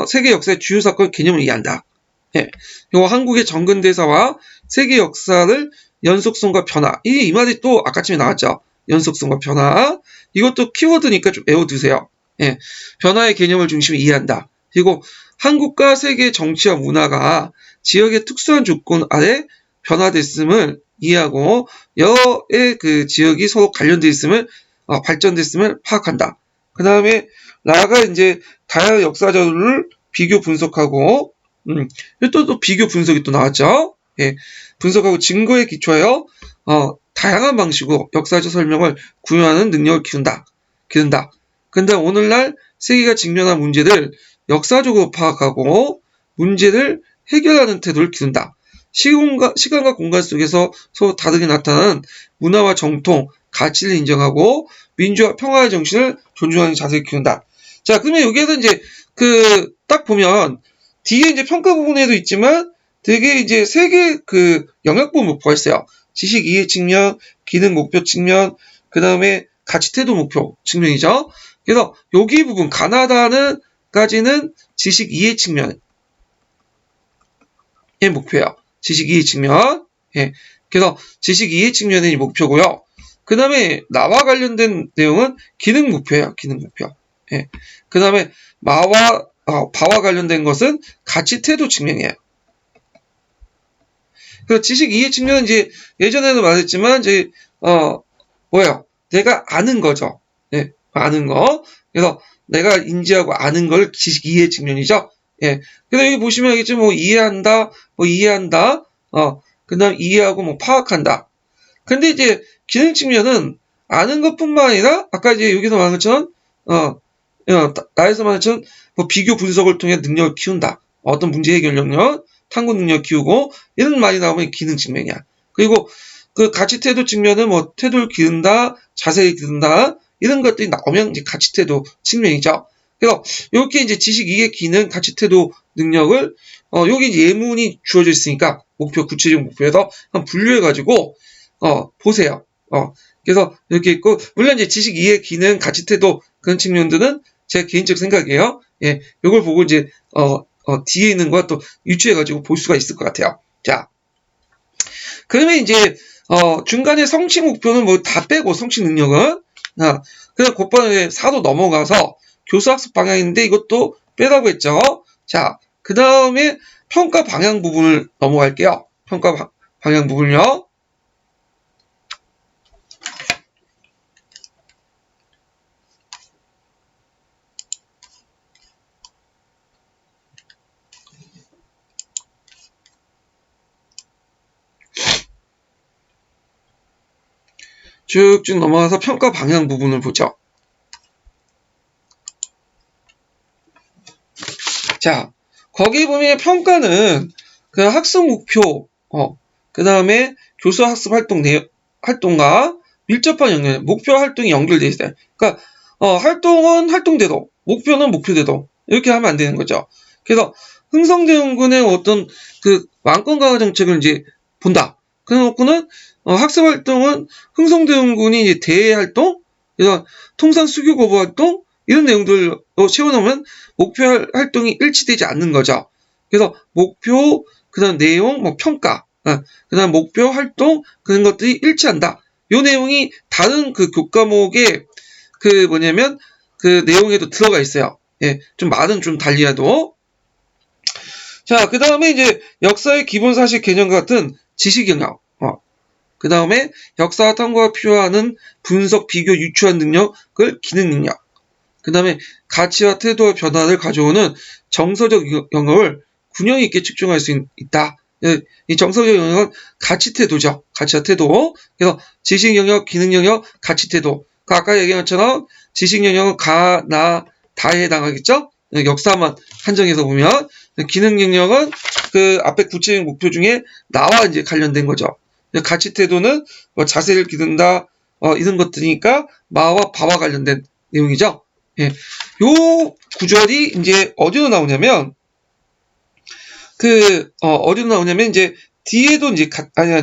세계 역사의 주요 사건 개념을 이해한다. 요 한국의 정근대사와 세계 역사를 연속성과 변화. 이 말이 또 아까쯤에 나왔죠. 연속성과 변화. 이것도 키워드니까 좀 외워두세요. 변화의 개념을 중심으로 이해한다. 그리고 한국과 세계의 정치와 문화가 지역의 특수한 조건 아래 변화됐음을 이해하고 여러의 지역이 서로 관련되어 있음을 발전됐음을 파악한다. 그 다음에 나아가 이제 다양한 역사 자료를 비교 분석하고 또 비교 분석이 또 나왔죠. 분석하고 증거에 기초하여 다양한 방식으로 역사적 설명을 구현하는 능력을 기른다. 근데 오늘날 세계가 직면한 문제를 역사적으로 파악하고 문제를 해결하는 태도를 기른다. 시간과 공간 속에서 서로 다르게 나타나는 문화와 정통, 가치를 인정하고 민주와 평화의 정신을 존중하는 자세를 키운다. 자, 그러면 여기에서 이제 딱 보면 뒤에 이제 평가 부분에도 있지만 되게 이제 세 개 영역부 목표가 있어요. 지식 이해 측면, 기능 목표 측면, 그 다음에 가치 태도 목표 측면이죠. 그래서 여기 부분 가나다는까지는 지식 이해 측면의 목표예요. 지식 이해 측면. 그래서 지식 이해 측면의 목표고요. 그 다음에 나와 관련된 내용은 기능 목표예요. 기능 목표. 그 다음에 바와 관련된 것은 가치 태도 측면이에요. 그 지식 이해 측면은 이제 예전에도 말했지만 이제 내가 아는 거죠. 아는 거. 그래서 내가 인지하고 아는 걸 지식 이해 측면이죠. 그래서 여기 보시면 알겠지 뭐 이해한다. 그다음 이해하고 뭐 파악한다. 근데 이제 기능 측면은 아는 것뿐만 아니라 아까 이제 여기서 말한 것처럼 나에서 말한 것처럼 뭐 비교 분석을 통해 능력을 키운다. 어떤 문제 해결 능력, 탐구 능력 키우고 이런 말이 나오면 기능 측면이야. 그리고 가치 태도 측면은 뭐 태도를 기른다, 자세히 기른다 이런 것들이 나오면 이제 가치 태도 측면이죠. 그래서 이렇게 이제 지식, 이해, 기능, 가치, 태도, 능력을 여기 이제 예문이 주어져 있으니까 목표, 구체적 목표에서 한번 분류해가지고 보세요. 그래서 이렇게 있고, 물론 이제 지식, 이해, 기능, 가치, 태도 그런 측면들은 제 개인적 생각이에요. 예, 이걸 보고 이제 뒤에 있는 거 또 유추해가지고 볼 수가 있을 것 같아요. 자, 그러면 이제 중간에 성취 목표는 뭐 다 빼고 성취 능력은 그냥 곧바로 4도 넘어가서 교수학습 방향인데 이것도 빼라고 했죠. 자, 그 다음에 평가 방향 부분을 넘어갈게요. 평가 방향 부분요. 쭉쭉 넘어가서 평가 방향 부분을 보죠. 자, 거기 보면 평가는 그 학습 목표, 그 다음에 교수 학습 활동과 밀접한 연결, 목표 활동이 연결되어 있어요. 그러니까 활동은 활동대로, 목표는 목표대로 이렇게 하면 안 되는 거죠. 그래서 흥성대원군의 어떤 그 왕권 강화 정책을 이제 본다. 그래놓고는 학습 활동은 흥성대원군이 이제 대외 활동, 그래서 통상 수교 거부 활동 이런 내용들로 채워놓으면 목표 활동이 일치되지 않는 거죠. 그래서 목표, 그다음 내용, 뭐 평가, 그다음 목표 활동 그런 것들이 일치한다. 요 내용이 다른 그 교과목에 그 뭐냐면 그 내용에도 들어가 있어요. 예, 좀 말은 좀 달리해도. 자, 그 다음에 이제 역사의 기본 사실 개념 같은 지식 영역, 그 다음에 역사 탐구가 필요하는 분석, 비교, 유추한 능력을 기능 능력, 그 다음에 가치와 태도의 변화를 가져오는 정서적 영역을 균형 있게 측정할 수 있다. 이 정서적 영역은 가치 태도죠. 가치와 태도. 그래서 지식 영역, 기능 영역, 가치 태도. 아까 얘기한 것처럼 지식 영역은 가, 나, 다에 해당하겠죠? 역사만 한정해서 보면 기능 영역은 그 앞에 구체적 목표 중에 나와 이제 관련된 거죠. 가치 태도는 뭐 자세를 기른다 이런 것들이니까 마와 바와 관련된 내용이죠. 예, 요 구절이 이제 어디로 나오냐면 어디로 나오냐면 이제 뒤에도 이제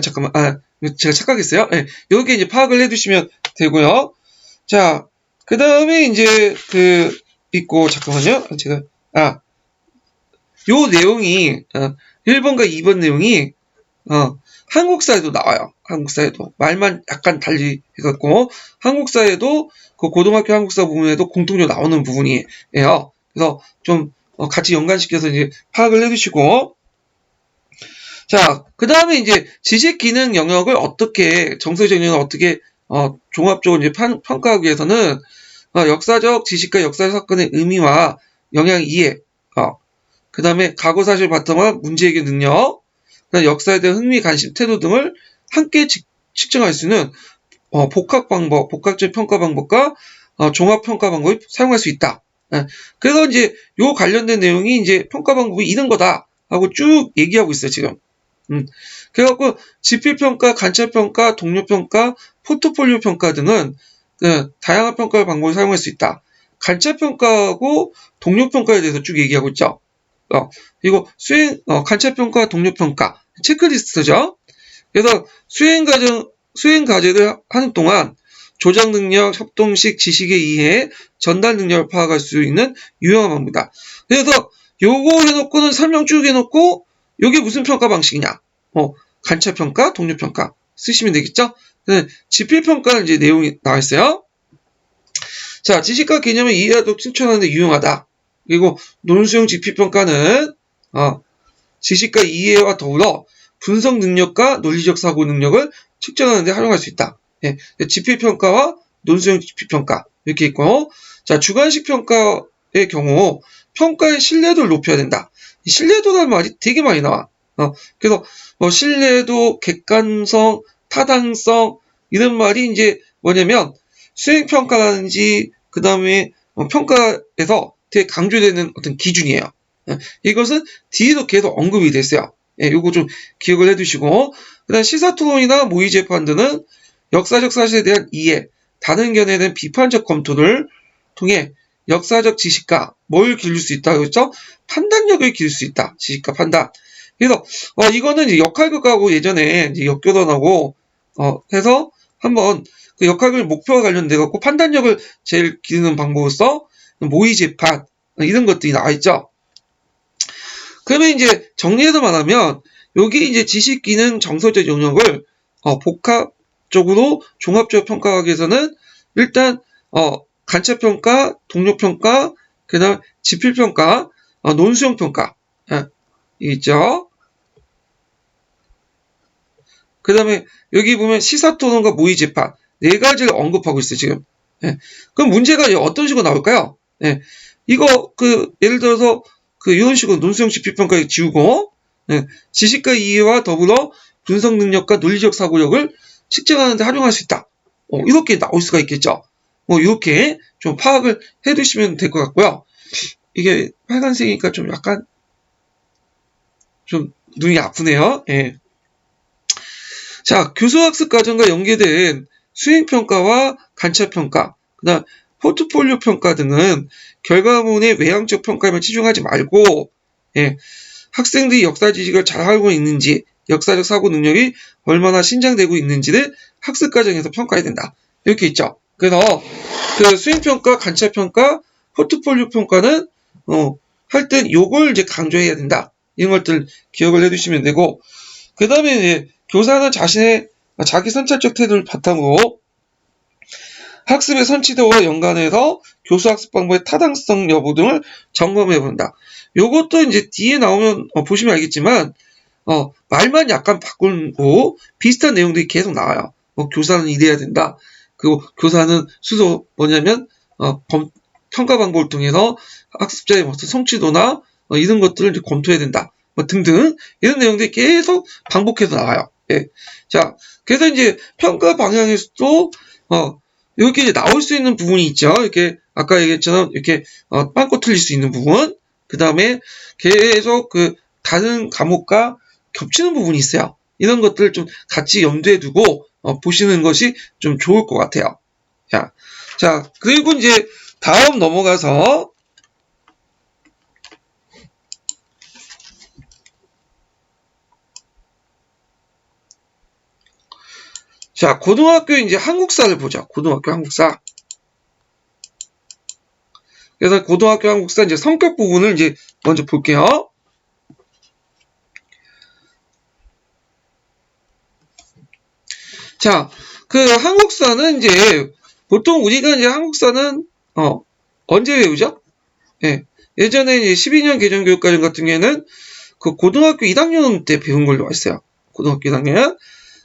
잠깐만 제가 착각했어요. 예, 여기 이제 파악을 해두시면 되고요. 자, 그 다음에 이제 있고 잠깐만요. 제가 요 내용이 1번과 2번 내용이 한국사에도 나와요. 한국사에도 말만 약간 달리 해갖고 한국사에도 그 고등학교 한국사 부분에도 공통적으로 나오는 부분이에요. 그래서 좀 같이 연관시켜서 이제 파악을 해두시고, 자, 그 다음에 이제 지식 기능 영역을 어떻게 정서적 영역을 어떻게 종합적으로 이제 평가하기 위해서는 역사적 지식과 역사 사건의 의미와 영향 이해, 그 다음에 과거 사실 바탕한 문제 해결 능력, 역사에 대한 흥미, 관심, 태도 등을 함께 측정할 수 있는 복합적 평가 방법과 종합 평가 방법을 사용할 수 있다. 그래서 이제 요 관련된 내용이 이제 평가 방법이 이런 거다 하고 쭉 얘기하고 있어요 지금. 그래갖고 지필평가, 관찰평가, 동료평가, 포트폴리오 평가 등은 다양한 평가 방법을 사용할 수 있다. 관찰평가하고 동료평가에 대해서 쭉 얘기하고 있죠. 이거 관찰평가, 동료평가 체크리스트죠. 그래서 수행 과제를 하는 동안 조작 능력, 협동식, 지식의 이해, 전달 능력을 파악할 수 있는 유용한 방법이다. 그래서 요거 해놓고는 설명 쭉 해놓고 요게 무슨 평가 방식이냐? 관찰평가, 동료평가 쓰시면 되겠죠? 지필평가는 이제 내용이 나와 있어요. 자, 지식과 개념을 이해하도록 추천하는 데 유용하다. 그리고 논술형 지필평가는 지식과 이해와 더불어 분석 능력과 논리적 사고 능력을 측정하는 데 활용할 수 있다. 예, 지필평가와 논술형 지필평가 이렇게 있고, 자, 주관식 평가의 경우 평가의 신뢰도를 높여야 된다. 신뢰도라는 말이 되게 많이 나와. 그래서 신뢰도, 객관성, 타당성 이런 말이 이제 뭐냐면 수행평가라든지 그 다음에 평가에서 되게 강조되는 어떤 기준이에요. 이것은 뒤에도 계속 언급이 됐어요. 요거 좀 기억을 해두시고, 그 다음 시사토론이나 모의재판 등은 역사적 사실에 대한 이해, 다른 견해에 대한 비판적 검토를 통해 역사적 지식과 뭘 기를 수 있다 그랬죠? 판단력을 기를 수 있다. 지식과 판단. 그래서 이거는 이제 역할극하고 예전에 이제 역교던하고 해서 한번 그 역할극 목표와 관련돼 갖고 판단력을 제일 기르는 방법으로서 모의 재판 이런 것들이 나와 있죠. 그러면 이제 정리해서 말하면 여기 이제 지식 기능 정서적 영역을 복합적으로 종합적 평가하기 위해서는 일단 관찰평가, 동료평가, 그 다음 지필평가, 논수형평가 있죠. 그 다음에 여기 보면 시사토론과 모의재판 네 가지를 언급하고 있어요 지금. 그럼 문제가 어떤 식으로 나올까요? 이거 예를 들어서 이런 식으로 논수형 지필평가에 지우고 지식과 이해와 더불어 분석 능력과 논리적 사고력을 측정하는 데 활용할 수 있다. 이렇게 나올 수가 있겠죠. 이렇게 좀 파악을 해두시면 될 것 같고요. 이게 빨간색이니까 좀 약간 좀 눈이 아프네요. 자, 교수학습 과정과 연계된 수행평가와 관찰평가, 그 다음 포트폴리오 평가 등은 결과물의 외향적 평가에만 치중하지 말고 학생들이 역사 지식을 잘 알고 있는지, 역사적 사고 능력이 얼마나 신장되고 있는지를 학습 과정에서 평가해야 된다. 이렇게 있죠. 그래서 그 수행평가, 관찰평가, 포트폴리오 평가는 할 땐 요걸 이제 강조해야 된다. 이런 것들 기억을 해두시면 되고, 그 다음에 이제 교사는 자신의 자기 선찰적 태도를 바탕으로 학습의 선취도와 연관해서 교수 학습 방법의 타당성 여부 등을 점검해 본다. 요것도 이제 뒤에 나오면 보시면 알겠지만 말만 약간 바꾸고 비슷한 내용들이 계속 나와요. 교사는 이래야 된다. 그리고 교사는 수도 뭐냐면 평가 방법을 통해서 학습자의 성취도나 이런 것들을 이제 검토해야 된다. 등등 이런 내용들이 계속 반복해서 나와요. 자, 그래서 이제 평가 방향에서도 이렇게 이제 나올 수 있는 부분이 있죠. 이렇게 아까 얘기했처럼 이렇게 빵꾸 틀릴 수 있는 부분, 그 다음에 계속 다른 과목과 겹치는 부분이 있어요. 이런 것들을 좀 같이 염두에 두고 보시는 것이 좀 좋을 것 같아요. 자, 그리고 이제 다음 넘어가서 자, 고등학교 이제 한국사를 보자. 고등학교 한국사. 그래서 고등학교 한국사 이제 성격 부분을 이제 먼저 볼게요. 자, 한국사는 이제 보통 우리가 이제 한국사는 언제 외우죠? 예전에 이제 12년 개정교육과정 같은 경우에는 고등학교 1학년 때 배운 걸로 있어요. 고등학교 1학년.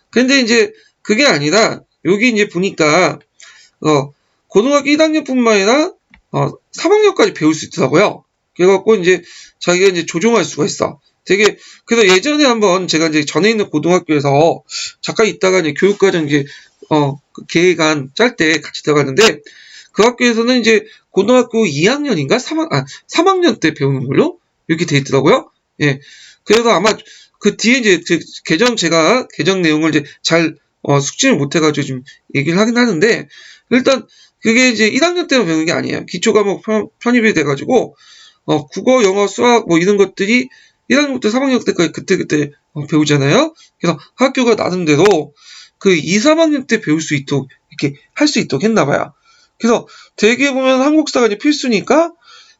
근데 이제 그게 아니라 여기 이제 보니까 고등학교 1학년뿐만 아니라 3학년까지 배울 수 있더라고요. 그래갖고 이제 자기가 이제 조정할 수가 있어. 그래서 예전에 한번 제가 이제 전에 있는 고등학교에서 잠깐 있다가 이제 교육과정 이제 계획안 짤 때 같이 들어갔는데 그 학교에서는 이제 고등학교 2학년인가 3학년 때 배우는 걸로 이렇게 돼 있더라고요. 그래서 아마 그 뒤에 이제 제가 개정 내용을 이제 잘 숙지를 못해가지고 좀 얘기를 하긴 하는데 일단 그게 이제 1학년 때만 배우는 게 아니에요. 기초과목 편입이 돼가지고 국어, 영어, 수학 뭐 이런 것들이 1학년부터 3학년 때까지 그때 배우잖아요. 그래서 학교가 나름대로 2, 3학년 때 배울 수 있도록 이렇게 할 수 있도록 했나봐요. 그래서 되게 보면 한국사가 이제 필수니까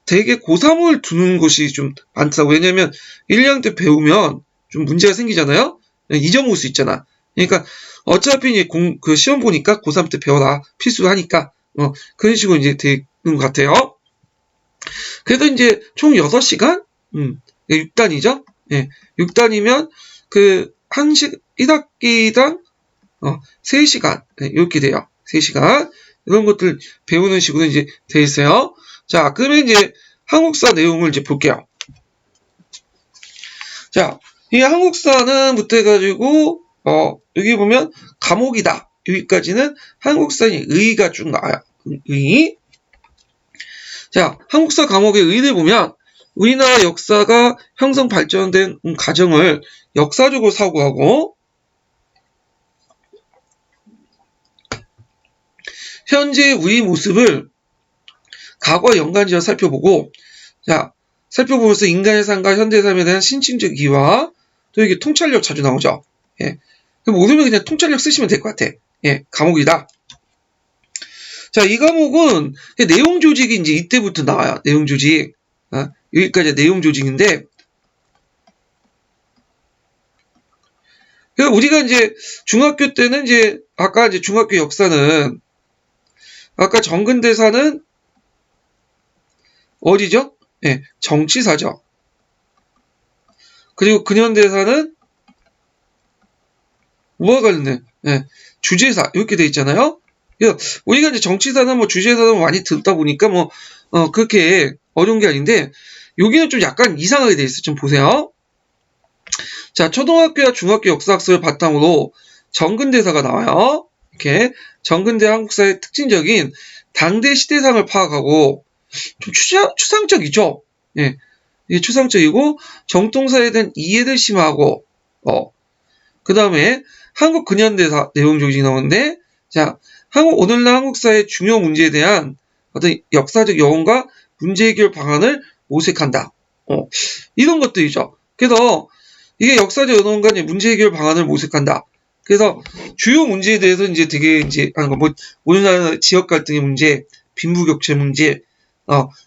되게 고3을 두는 것이 좀 많더라고. 왜냐면 1, 2학년 때 배우면 좀 문제가 생기잖아요. 잊어먹을 수 있잖아. 그러니까 어차피 이제 시험 보니까 고3 때 배워라. 필수로 하니까 그런 식으로 이제 되는 것 같아요. 그래도 이제 총 6시간? 6단이죠? 6단이면 1학기당 3시간. 이렇게 돼요. 3시간. 이런 것들 배우는 식으로 이제 돼 있어요. 자, 그러면 이제 한국사 내용을 이제 볼게요. 자, 이 한국사는 부터 해가지고, 여기 보면 과목이다. 여기까지는 한국사의 의의가 쭉 나와요. 의의. 자, 한국사 과목의 의의를 보면, 우리나라 역사가 형성 발전된 과정을 역사적으로 사고하고, 현재 우리 모습을 과거 연관지어 살펴보고, 자, 살펴보면서 인간의 삶과 현대의 삶에 대한 신칭적 이해와 또 이게 통찰력 자주 나오죠. 예. 그럼 오늘은 그냥 통찰력 쓰시면 될 것 같아. 예, 과목이다. 자, 이 과목은 내용 조직이 이제 이때부터 나와요. 내용 조직. 여기까지 내용 조직인데, 그래서 우리가 이제 중학교 때는 이제 아까 이제 중학교 역사는 아까 정근대사는 어디죠? 예, 정치사죠. 그리고 근현대사는 뭐가 관련된? 예, 주제사 이렇게 돼 있잖아요. 우리가 이제 정치사나 뭐 주제사나 많이 듣다 보니까 뭐 그렇게 어려운 게 아닌데 여기는 좀 약간 이상하게 돼 있어. 좀 보세요. 자, 초등학교와 중학교 역사학습을 바탕으로 정근대사가 나와요. 이렇게 정근대 한국사의 특징적인 당대 시대상을 파악하고 좀 추상적이죠. 예, 이게 추상적이고 정통사에 대한 이해를 심화하고 그 다음에 한국 근현대사 내용 조직이 나오는데, 자, 오늘날 한국사의 중요 문제에 대한 어떤 역사적 여론과 문제 해결 방안을 모색한다. 이런 것들이죠. 그래서 이게 역사적 여론과 문제 해결 방안을 모색한다. 그래서 주요 문제에 대해서 이제 되게 이제 하는 거, 뭐 오늘날 지역 갈등의 문제, 빈부격차 문제,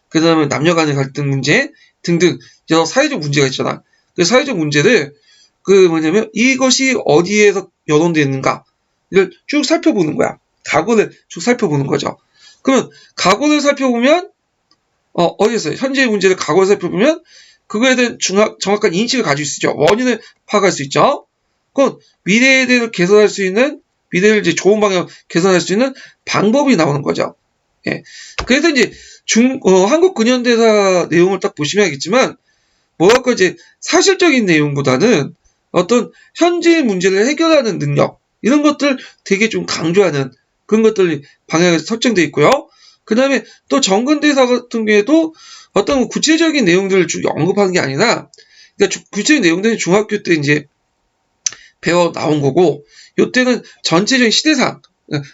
그 다음에 남녀 간의 갈등 문제 등등 여러 사회적 문제가 있잖아. 그 사회적 문제를 뭐냐면 이것이 어디에서 여론되어 있는가 이걸 쭉 살펴보는 거야. 과거를 쭉 살펴보는 거죠. 그러면 과거를 살펴보면 어디에서 현재의 문제를 과거를 살펴보면 그거에 대한 정확한 인식을 가지고 있죠. 원인을 파악할 수 있죠. 그건 미래에 대해서 개선할 수 있는, 미래를 이제 좋은 방향 개선할 수 있는 방법이 나오는 거죠. 예. 그래서 이제 한국 근현대사 내용을 딱 보시면 알겠지만 뭐랄까 이제 사실적인 내용보다는 어떤 현재의 문제를 해결하는 능력 이런 것들 되게 좀 강조하는 그런 것들이 방향에서 설정되어 있고요. 그 다음에 또 정근대사 같은 경우에도 어떤 구체적인 내용들을 쭉 언급하는 게 아니라, 그러니까 구체적인 내용들은 중학교 때 이제 배워 나온 거고, 이때는 전체적인 시대상,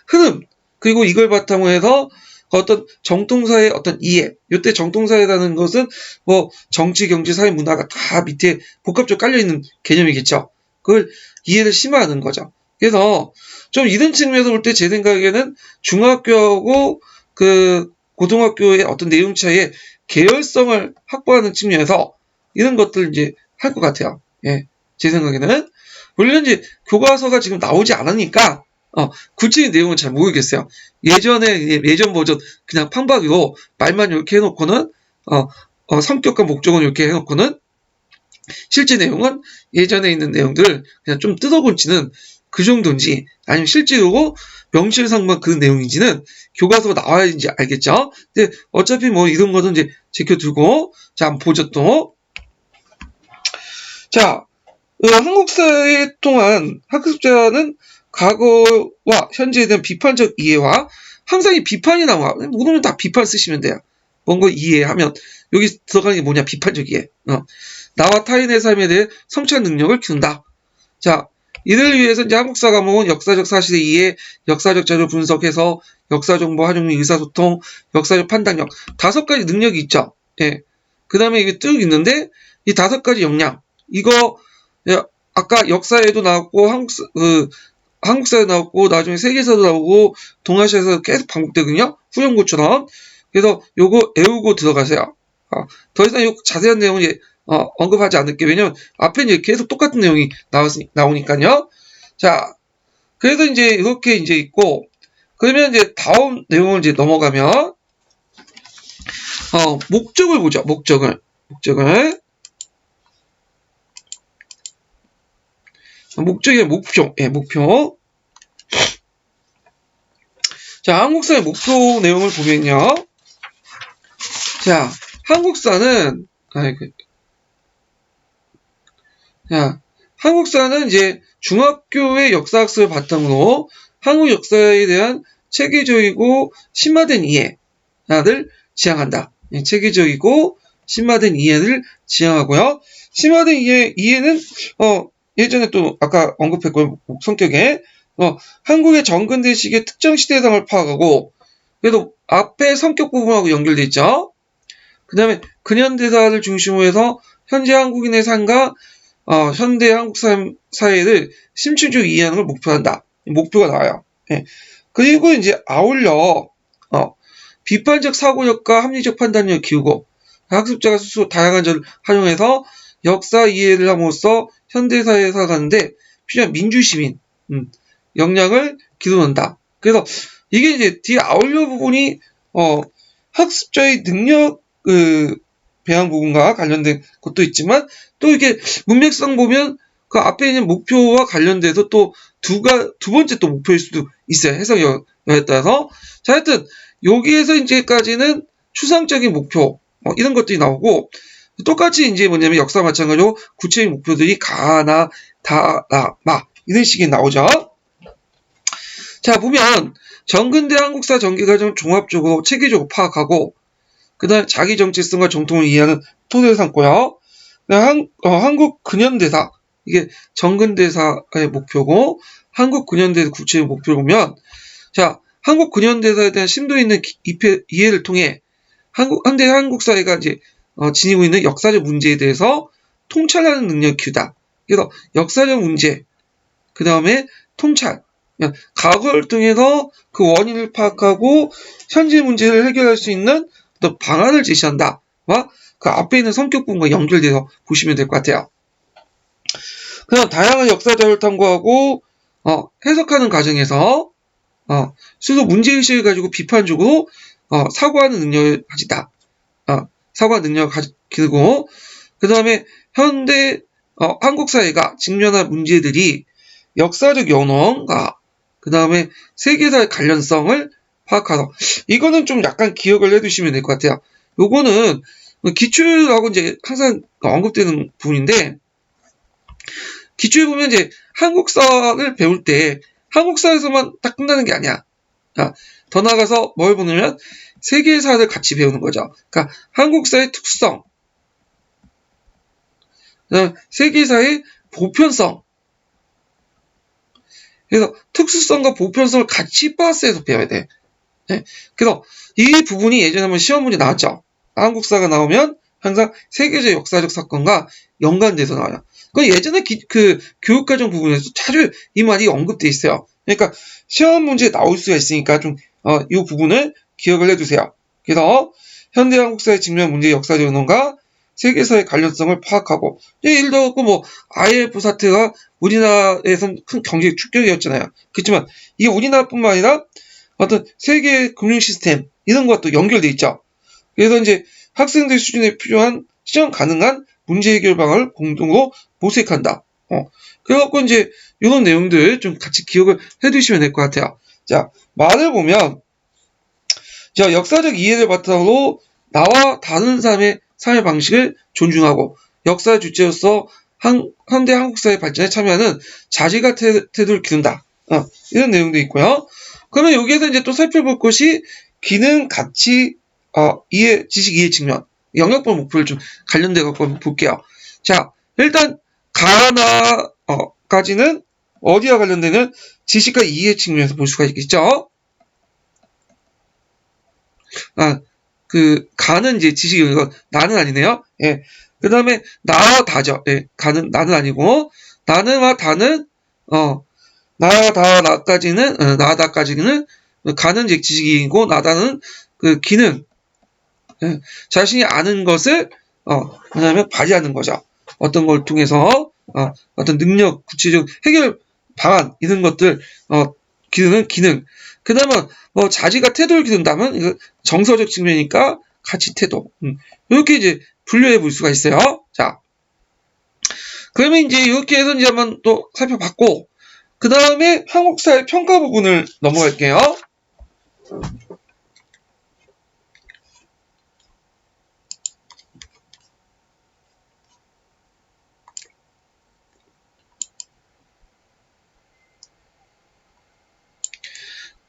흐름, 그리고 이걸 바탕으로 해서 어떤 정통사의 어떤 이해, 이때 정통사회라는 것은 뭐 정치, 경제, 사회, 문화가 다 밑에 복합적으로 깔려있는 개념이겠죠. 그걸 이해를 심화하는 거죠. 그래서 좀 이런 측면에서 볼 때 제 생각에는 중학교하고 고등학교의 어떤 내용 차이에 계열성을 확보하는 측면에서 이런 것들 이제 할 것 같아요. 예, 제 생각에는. 물론 이제 교과서가 지금 나오지 않으니까 구체적인 내용은 잘 모르겠어요. 예전 버전 그냥 판박이로 말만 이렇게 해놓고는 성격과 목적은 이렇게 해놓고는 실제 내용은 예전에 있는 내용들을 그냥 좀 뜯어본지는 그 정도인지, 아니면 실제로 명실상부한 그 내용인지는 교과서가 나와야지 알겠죠. 근데 어차피 뭐 이런 거는 이제 제껴두고, 자, 한번 보죠 또. 자, 한국사에 통한 학습자는 과거와 현재에 대한 비판적 이해와, 항상 이 비판이 나와. 오늘은 다 비판 쓰시면 돼요. 뭔가 이해하면 여기 들어가는 게 뭐냐, 비판적 이해. 나와 타인의 삶에 대해 성찰 능력을 키운다. 자, 이를 위해서 이제 한국사 과목은 역사적 사실의 이해, 역사적 자료 분석해서 역사 정보 활용 및 의사소통, 역사적 판단력 5가지 능력이 있죠. 예. 그 다음에 이게 쭉 있는데 이 5가지 역량, 이거 아까 역사에도 나왔고 한국사에 나왔고 나중에 세계사도 나오고 동아시아에서 계속 반복되거든요. 후연고처럼. 그래서 요거 외우고 들어가세요. 더 이상 요 자세한 내용은 언급하지 않을게. 왜냐면 앞에 이제 계속 똑같은 내용이 나오니까요. 자, 그래서 이제 이렇게 이제 있고, 그러면 이제 다음 내용을 이제 넘어가면 목적을 보죠. 목적을. 목적의 목표. 예, 목표. 자, 한국사의 목표 내용을 보면요. 자, 한국사는 한국사는 이제 중학교의 역사학습을 바탕으로 한국 역사에 대한 체계적이고 심화된 이해를 지향한다. 체계적이고 심화된 이해를 지향하고요. 심화된 이해는 예전에 또 아까 언급했고요. 성격에 한국의 정근대식의 특정 시대상을 파악하고 그래도 앞에 성격 부분하고 연결돼 있죠. 그 다음에 근현대사를 중심으로 해서 현재 한국인의 삶과 현대 한국 사회를 심층적으로 이해하는 걸 목표한다. 목표가 나와요. 예. 그리고 이제 아울러 비판적 사고력과 합리적 판단력을 키우고 학습자가 스스로 다양한 점을 활용해서 역사 이해를 함으로써 현대사회에 살아가는데 필요한 민주시민 역량을 기르는다. 그래서 이게 이제 뒤에 아울러 부분이 학습자의 능력 배양 부분과 관련된 것도 있지만 또 이게 문맥상 보면 그 앞에 있는 목표와 관련돼서 또 두 번째 또 목표일 수도 있어요. 해석에 따라서. 자, 하여튼 여기에서 이제까지는 추상적인 목표 이런 것들이 나오고 똑같이 이제 뭐냐면 역사 마찬가지로 구체적인 목표들이 가나 다나 이런 식이 나오죠. 자, 보면 정근대 한국사 전개과정 종합적으로 체계적으로 파악하고 그 다음에 자기 정체성과 정통을 이해하는 토대를 삼고요. 한국 근현대사 이게 정근대사의 목표고 한국 근현대사 구체적 목표를 보면 자 한국 근현대사에 대한 심도 있는 이해를 통해 현대 한국 사회가 이제 지니고 있는 역사적 문제에 대해서 통찰하는 능력을 키우다. 그래서 역사적 문제 그 다음에 통찰 과거를 통해서 그 원인을 파악하고 현재 문제를 해결할 수 있는 또 방안을 제시한다. 그 앞에 있는 성격 부분과 연결돼서 보시면 될 것 같아요. 그다음 다양한 역사 자료를 탐구하고 해석하는 과정에서 스스로 문제의식을 가지고 비판적으로 사고하는 능력을 가지다. 사고하는 능력을 가지고 그 다음에 현대 한국 사회가 직면한 문제들이 역사적 연원과 그 다음에 세계사의 관련성을 파악하다. 이거는 좀 약간 기억을 해두시면 될 것 같아요. 요거는 기출하고 이제 항상 언급되는 부분인데 기출에 보면 이제 한국사를 배울 때 한국사에서만 딱 끝나는 게 아니야. 더 나아가서 뭘 보냐면 세계사를 같이 배우는 거죠. 그러니까 한국사의 특수성, 그다음 세계사의 보편성. 그래서 특수성과 보편성을 같이 플러스해서 배워야 돼. 네? 그래서 이 부분이 예전에 한번 시험 문제 나왔죠. 한국사가 나오면 항상 세계적 역사적 사건과 연관돼서 나와요. 그 예전에 그 교육과정 부분에서 자주 이 말이 언급돼 있어요. 그러니까 시험 문제에 나올 수가 있으니까 좀 이 부분을 기억을 해두세요. 그래서 현대 한국사의 직면 문제의 역사적 연원과 세계사의 관련성을 파악하고 예를 들어 뭐 IMF 사태가 우리나라에선 큰 경제 충격이었잖아요. 그렇지만 이게 우리나라뿐만 아니라 어떤 세계 금융 시스템 이런 것도 연결돼 있죠. 그래서 이제 학생들 수준에 필요한 실현 가능한 문제 해결 방안을 공동으로 모색한다. 그래갖고 이제 이런 내용들 좀 같이 기억을 해두시면 될 것 같아요. 자, 말을 보면 자, 역사적 이해를 바탕으로 나와 다른 사람의 삶의 방식을 존중하고 역사 주체로서 현대 한국사의 발전에 참여하는 자질과 태도를 기른다. 이런 내용도 있고요. 그러면 여기에서 이제 또 살펴볼 것이 기능, 가치, 이해, 지식, 이해 측면, 영역별 목표를 좀 관련돼 갖고 한번 볼게요. 자, 일단 가나까지는 어디와 관련되는 지식과 이해 측면에서 볼 수가 있겠죠. 가는 이제 지식이 이거 나는 아니네요. 예. 그 다음에 나와 다죠. 예. 나는 아니고 나는와 다는 나와 다 나까지는 나다까지는 가는 이제 지식이고 나다는 그 기능. 예. 자신이 아는 것을 뭐냐면 발휘하는 거죠. 어떤 걸 통해서 어떤 능력, 구체적 해결 방안 이런 것들 기르는 기능. 그 다음에 자질과 태도를 기른다면 이거 정서적 측면이니까 가치 태도. 이렇게 이제 분류해 볼 수가 있어요. 자, 그러면 이제 이렇게 해서 이제 한번 또 살펴봤고 그 다음에 한국사의 평가 부분을 넘어갈게요.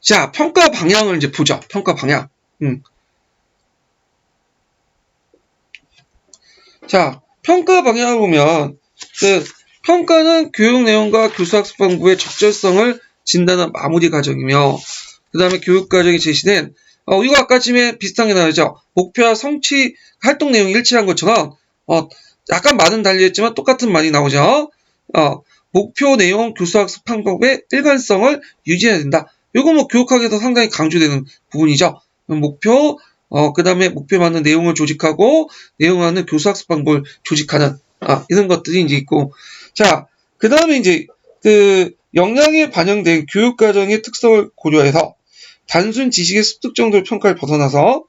자, 평가 방향을 이제 보죠. 평가 방향. 자, 평가 방향을 보면 평가는 교육 내용과 교수학습 방법의 적절성을 진단한 마무리 과정이며 그 다음에 교육 과정이 제시된 이거 아까쯤에 비슷한 게 나오죠. 목표와 성취 활동 내용이 일치한 것처럼 약간 많은 달리했지만 똑같은 말이 나오죠. 목표 내용 교수학습 방법의 일관성을 유지해야 된다. 이거 뭐 교육학에서 상당히 강조되는 부분이죠. 목표, 그 다음에 목표에 맞는 내용을 조직하고, 내용에 맞는 교수학습 방법을 조직하는, 이런 것들이 이제 있고. 자, 그 다음에 이제, 역량에 반영된 교육과정의 특성을 고려해서, 단순 지식의 습득 정도의 평가를 벗어나서,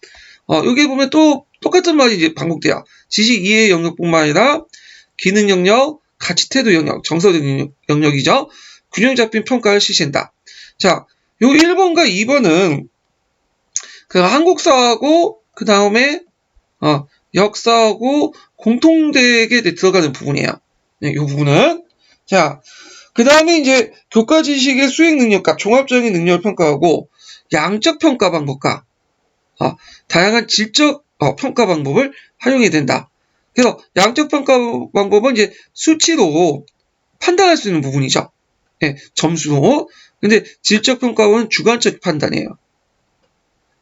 여기 보면 또 똑같은 말이 이제 반복돼요. 지식 이해 영역뿐만 아니라, 기능 영역, 가치 태도 영역, 정서적 영역이죠. 균형 잡힌 평가를 실시한다. 자, 요 1번과 2번은 한국사하고 그 다음에 역사하고 공통되게 들어가는 부분이에요. 이 부분은. 자, 그 다음에 이제 교과 지식의 수행 능력과 종합적인 능력을 평가하고 양적 평가 방법과 다양한 질적 평가 방법을 활용해야 된다. 그래서 양적 평가 방법은 이제 수치로 판단할 수 있는 부분이죠. 네, 점수로. 근데 질적 평가는 주관적 판단이에요.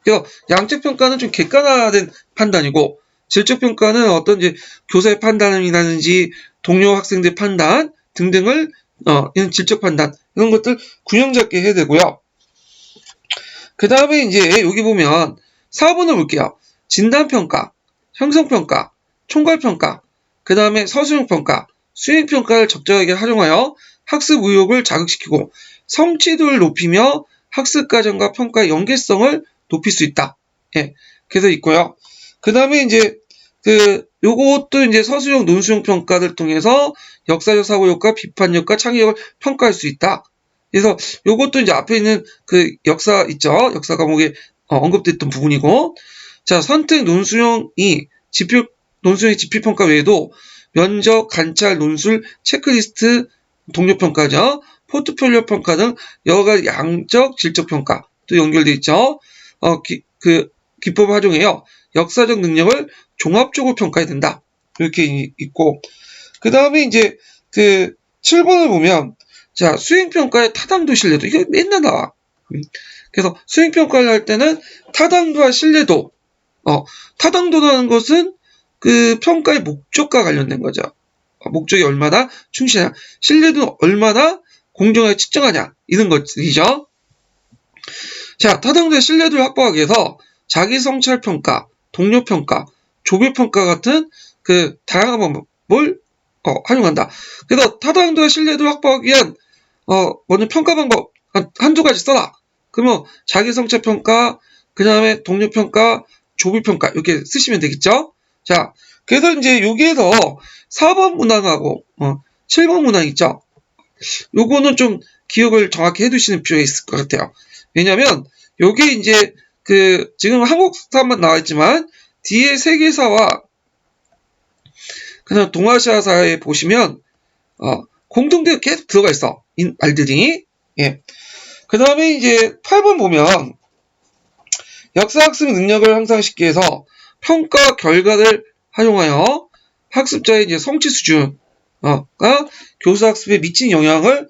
그래서 양적 평가는 좀 객관화된 판단이고, 질적 평가는 어떤 이제 교사의 판단이라든지 동료 학생들 판단 등등을 이런 질적 판단 이런 것들 균형 잡게 해야 되고요. 그 다음에 이제 여기 보면 4번을 볼게요. 진단평가, 형성평가, 총괄평가, 그 다음에 서술형평가, 수행평가를 적절하게 활용하여 학습 의욕을 자극시키고 성취도를 높이며 학습과정과 평가의 연계성을 높일 수 있다. 예. 그래서 있고요. 그 다음에 이제, 요것도 이제 서술형, 논술형 평가를 통해서 역사적 사고력과 비판력과 창의력을 평가할 수 있다. 그래서 요것도 이제 앞에 있는 역사 있죠? 역사 과목에 언급됐던 부분이고. 자, 선택 논술형의 지필평가 외에도 면접, 관찰, 논술, 체크리스트, 동료평가죠. 포트폴리오 평가 등 여러 가지 양적, 질적 평가도 연결되어 있죠. 기법을 활용해요. 역사적 능력을 종합적으로 평가해야 된다. 이렇게 있고. 그 다음에 이제 7번을 보면, 자, 수행평가의 타당도, 신뢰도. 이거 맨날 나와. 그래서 수행평가를 할 때는 타당도와 신뢰도. 타당도라는 것은 평가의 목적과 관련된 거죠. 목적이 얼마나 충실하냐. 신뢰도는 얼마나 공정하게 측정하냐. 이런 것들이죠. 자, 타당도의 신뢰도를 확보하기 위해서 자기성찰평가, 동료평가, 조별평가 같은 다양한 방법을 활용한다. 그래서 타당도의 신뢰도를 확보하기 위한 먼저 평가 방법 한두 가지 써라. 그러면 자기성찰평가, 그 다음에 동료평가, 조별평가 이렇게 쓰시면 되겠죠. 자, 그래서 이제 여기에서 4번 문항하고 7번 문항 있죠. 요거는 좀 기억을 정확히 해두시는 필요가 있을 것 같아요. 왜냐면 요게 이제 지금 한국사만 나와있지만 뒤에 세계사와 그다음 동아시아사에 보시면 공통되게 계속 들어가 있어. 이 말들이. 예. 그 다음에 이제 8번 보면 역사학습 능력을 향상시키기 위해서 평가 결과를 활용하여 학습자의 이제 성취 수준과 교수학습에 미친 영향을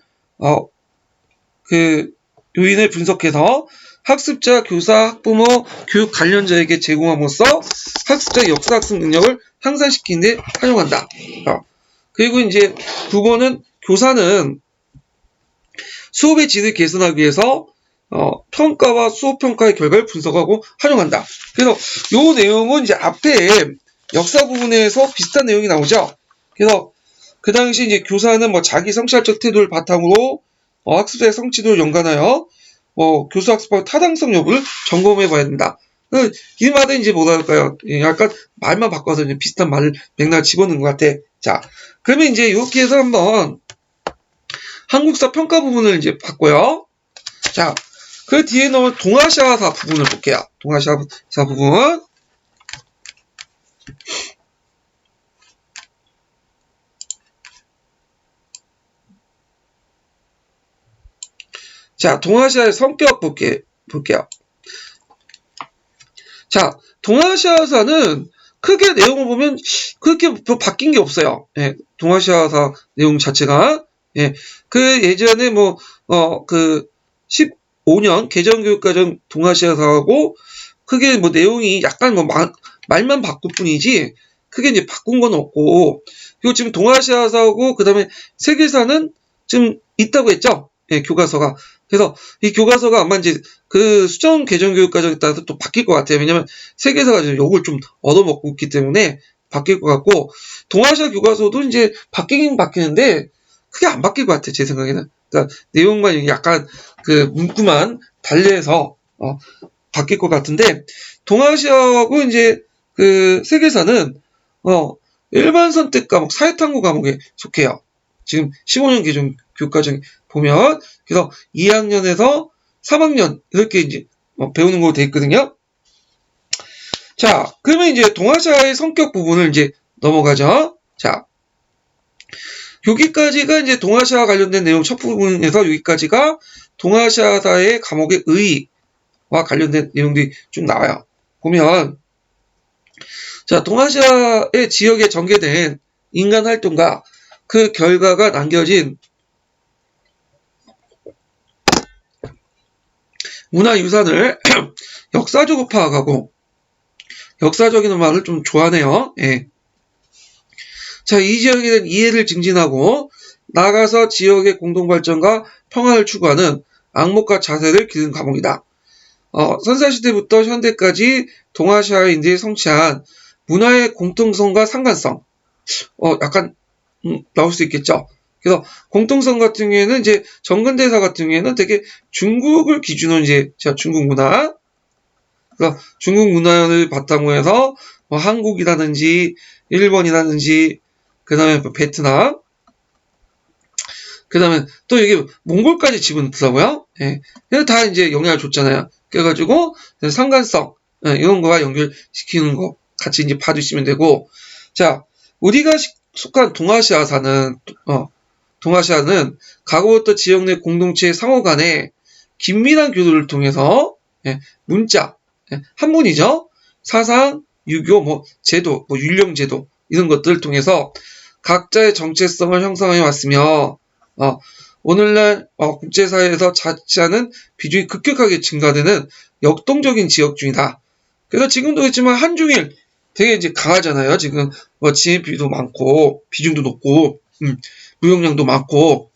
요인을 분석해서 학습자, 교사, 학부모, 교육 관련자에게 제공함으로써 학습자의 역사학습 능력을 향상시키는 데 활용한다. 그리고 이제 9번은 교사는 수업의 질을 개선하기 위해서 평가와 수업평가의 결과를 분석하고 활용한다. 그래서 요 내용은 이제 앞에 역사 부분에서 비슷한 내용이 나오죠. 그래서 그 당시 이제 교사는 자기 성찰적 태도를 바탕으로 학습자의 성취도를 연관하여 교수 학습의 타당성 여부를 점검해 봐야 된다. 이 말은 이제 뭐랄까요? 약간 말만 바꿔서 이제 비슷한 말을 맥락 집어넣은 것 같아. 자, 그러면 이제 이렇게 해서 한번 한국사 평가 부분을 이제 봤고요. 자, 그 뒤에 넣은 동아시아사 부분을 볼게요. 동아시아사 부분. 자, 동아시아의 성격 볼게요. 자, 동아시아사는 크게 내용을 보면 그렇게 바뀐 게 없어요. 예, 동아시아사 내용 자체가. 예, 예전에 15년 개정교육과정 동아시아사하고 크게 뭐 내용이 약간 뭐 말만 바꿀 뿐이지 크게 이제 바꾼 건 없고, 그리고 지금 동아시아사하고 그 다음에 세계사는 지금 있다고 했죠? 예, 교과서가. 그래서 이 교과서가 아마 이제 그 수정 개정 교육 과정에 따라서 또 바뀔 것 같아요. 왜냐면 세계사가 지금 요걸 좀 얻어먹고 있기 때문에 바뀔 것 같고, 동아시아 교과서도 이제 바뀌긴 바뀌는데 크게 안 바뀔 것 같아요. 제 생각에는. 그러니까 내용만 약간 그 문구만 달리해서 바뀔 것 같은데, 동아시아하고 이제 그 세계사는 일반 선택 과목, 사회탐구 과목에 속해요. 지금 15년 개정 교육과정에 보면, 그래서 2학년에서 3학년 이렇게 이제 배우는 걸로 돼 있거든요. 자, 그러면 이제 동아시아의 성격 부분을 이제 넘어가죠. 자, 여기까지가 이제 동아시아 관련된 내용 첫 부분에서 여기까지가 동아시아사의 과목의 의의와 관련된 내용들이 쭉 나와요. 보면, 자, 동아시아의 지역에 전개된 인간 활동과 그 결과가 남겨진 문화유산을 역사적으로 파악하고, 역사적인 음악을 좀 좋아하네요. 예. 자, 이 지역에 대한 이해를 증진하고 나아가서 지역의 공동발전과 평화를 추구하는 안목과 자세를 기르는 과목이다. 선사시대부터 현대까지 동아시아인들이 성취한 문화의 공통성과 상관성, 약간 나올 수 있겠죠. 그래서 공통성 같은 경우에는 이제 정근대사 같은 경우에는 되게 중국을 기준으로 이제 중국 문화, 그래서 중국 문화를 바탕으로 해서 뭐 한국이라든지 일본이라든지 그 다음에 베트남, 그 다음에 또 이게 몽골까지 집어넣더라고요. 예. 그래서 다 이제 영향을 줬잖아요. 그래가지고 상관성, 이런 거와 연결시키는 거 같이 이제 봐주시면 되고, 자, 우리가 속한 동아시아사는, 동아시아는 과거부터 지역 내 공동체의 상호 간에 긴밀한 교류를 통해서, 문자, 한문이죠. 사상, 유교, 뭐 제도, 뭐 율령 제도 이런 것들을 통해서 각자의 정체성을 형성해 왔으며, 오늘날 국제사회에서 자치하는 비중이 급격하게 증가되는 역동적인 지역 중이다. 그래서 지금도 있지만 한중일 되게 이제 강하잖아요. 지금 뭐 GNP도 많고 비중도 높고 무역량도 많고.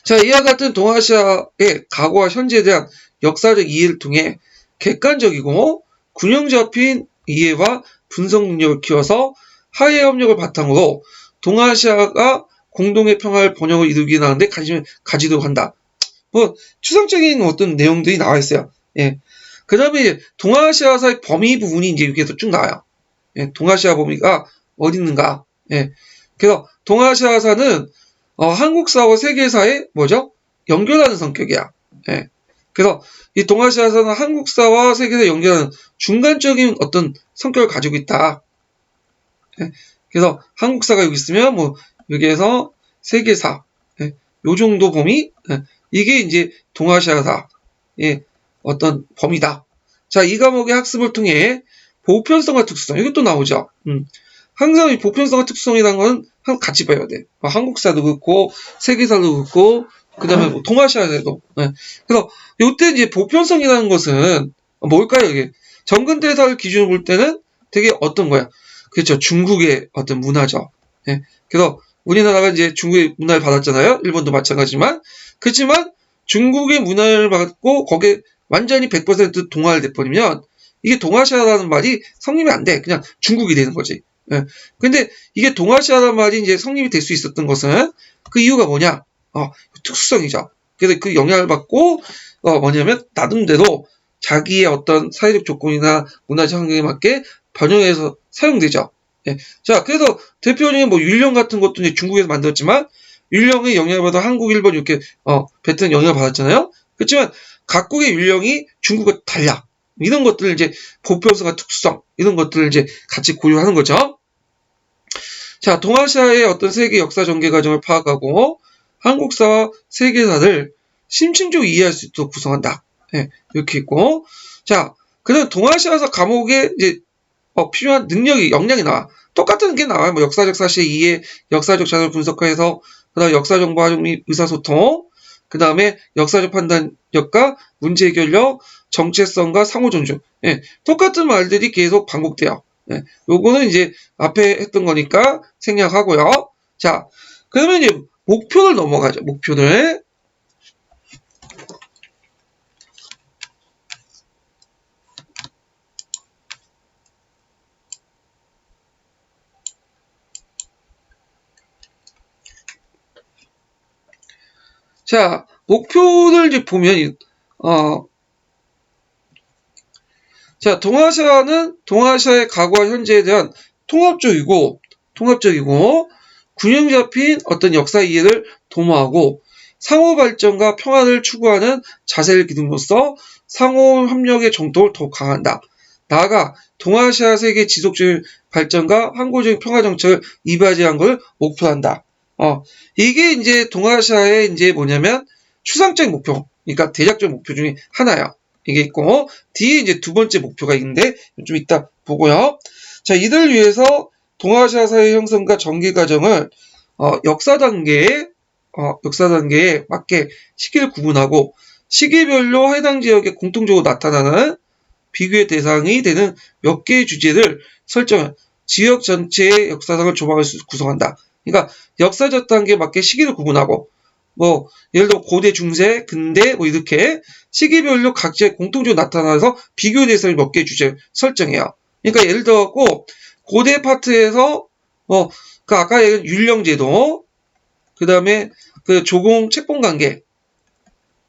자, 이와 같은 동아시아의 과거와 현재에 대한 역사적 이해를 통해 객관적이고 균형 잡힌 이해와 분석 능력을 키워서 하해 협력을 바탕으로 동아시아가 공동의 평화를 번영을 이루기 나는데 관심을 가지도록 한다. 뭐 추상적인 어떤 내용들이 나와 있어요. 예. 그 다음에 동아시아사의 범위 부분이 이제 여기에서 쭉 나와요. 예. 동아시아 범위가 어디 있는가. 예. 그래서 동아시아사는 한국사와 세계사의 뭐죠? 연결하는 성격이야. 예. 그래서 이 동아시아사는 한국사와 세계사 연결하는 중간적인 어떤 성격을 가지고 있다. 예. 그래서 한국사가 여기 있으면 뭐 여기에서 세계사, 요 정도 범위, 이게 이제 동아시아사의 어떤 범위다. 자, 이 과목의 학습을 통해 보편성과 특수성, 이것도 나오죠. 항상 이 보편성과 특수성이라는 건 같이 봐야 돼. 한국사도 그렇고, 세계사도 그렇고, 그 다음에 뭐 동아시아에도. 그래서 요때 이제 보편성이라는 것은 뭘까요, 이게? 정근대사를 기준으로 볼 때는 되게 어떤 거야? 그렇죠. 중국의 어떤 문화죠. 그래서 우리나라가 이제 중국의 문화를 받았잖아요. 일본도 마찬가지지만. 그렇지만 중국의 문화를 받고 거기에 완전히 100% 동화를 돼버리면 이게 동아시아라는 말이 성립이 안 돼. 그냥 중국이 되는 거지. 근데 이게 동아시아라는 말이 이제 성립이 될 수 있었던 것은 그 이유가 뭐냐? 특수성이죠. 그래서 그 영향을 받고 뭐냐면 나름대로 자기의 어떤 사회적 조건이나 문화적 환경에 맞게 변형해서 사용되죠. 자, 그래서 대표적인 뭐 율령 같은 것도 이제 중국에서 만들었지만 율령의 영향을 받아 한국, 일본 이렇게 베트남 영향을 받았잖아요. 그렇지만 각국의 율령이 중국과 달라. 이런 것들을 이제 보편성과 특수성 이런 것들을 이제 같이 고려하는 거죠. 자, 동아시아의 어떤 세계 역사 전개 과정을 파악하고 한국사와 세계사를 심층적으로 이해할 수 있도록 구성한다. 이렇게 있고, 자, 그다음 동아시아사 과목에 이제 필요한 능력이, 역량이 나와. 똑같은 게 나와요. 뭐 역사적 사실 이해, 역사적 자료를 분석해서, 그 다음 역사정보 활용 및 의사소통, 그 다음에 역사적 판단력과 문제 해결력, 정체성과 상호 존중. 예, 똑같은 말들이 계속 반복돼요. 예, 요거는 이제 앞에 했던 거니까 생략하고요. 자, 그러면 이제 목표를 넘어가죠. 목표를. 자, 목표를 이제 보면, 자, 동아시아의 과거와 현재에 대한 통합적이고, 균형 잡힌 어떤 역사 이해를 도모하고, 상호 발전과 평화를 추구하는 자세를 기둥으로써 상호 협력의 정도를 더욱 강화한다. 나아가 동아시아 세계 지속적인 발전과 항구적인 평화 정책을 이바지한 것을 목표한다. 이게 이제 동아시아의 이제 뭐냐면 추상적인 목표, 그러니까 대략적 목표 중에 하나야. 이게 있고, 뒤에 이제 두 번째 목표가 있는데, 좀 이따 보고요. 자, 이들 위해서 동아시아 사회 형성과 전개 과정을, 역사 단계에 맞게 시기를 구분하고, 시기별로 해당 지역에 공통적으로 나타나는 비교의 대상이 되는 몇 개의 주제를 설정한 지역 전체의 역사상을 조망할 수 구성한다. 그러니까 역사적 단계에 맞게 시기를 구분하고, 뭐 예를 들어 고대, 중세, 근대 뭐 이렇게 시기별로 각지에 공통적으로 나타나서 비교 대상을 몇 개의 주제 설정해요. 그러니까 예를 들어갖고 고대 파트에서 그 아까 얘기한 율령제도, 그 다음에 그 조공 책봉 관계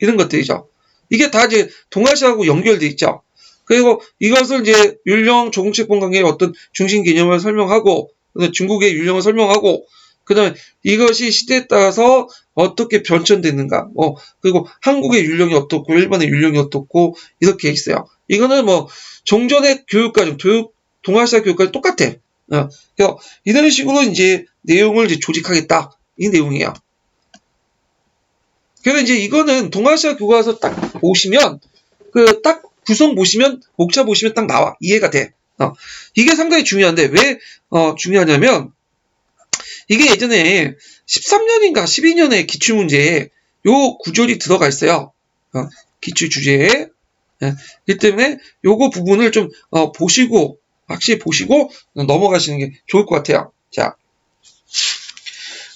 이런 것들이죠. 이게 다 이제 동아시아하고 연결돼 있죠. 그리고 이것을 이제 율령, 조공 책봉 관계의 어떤 중심 개념을 설명하고, 중국의 율령을 설명하고, 그 다음에 이것이 시대에 따라서 어떻게 변천됐는가, 그리고 한국의 율령이 어떻고, 일본의 율령이 어떻고, 이렇게 있어요. 이거는 뭐, 종전의 교육과정, 동아시아 교육과정 똑같아. 그래서 이런 식으로 이제 내용을 이제 조직하겠다. 이 내용이에요. 그래서 이제 이거는 동아시아 교과서 딱 보시면, 딱 구성 보시면, 목차 보시면 딱 나와. 이해가 돼. 이게 상당히 중요한데, 왜, 중요하냐면, 이게 예전에 13년인가 12년에 기출문제에 요 구절이 들어가 있어요. 기출 주제에. 그렇기 때문에 요거 부분을 좀 보시고, 확실히 보시고 넘어가시는 게 좋을 것 같아요. 자,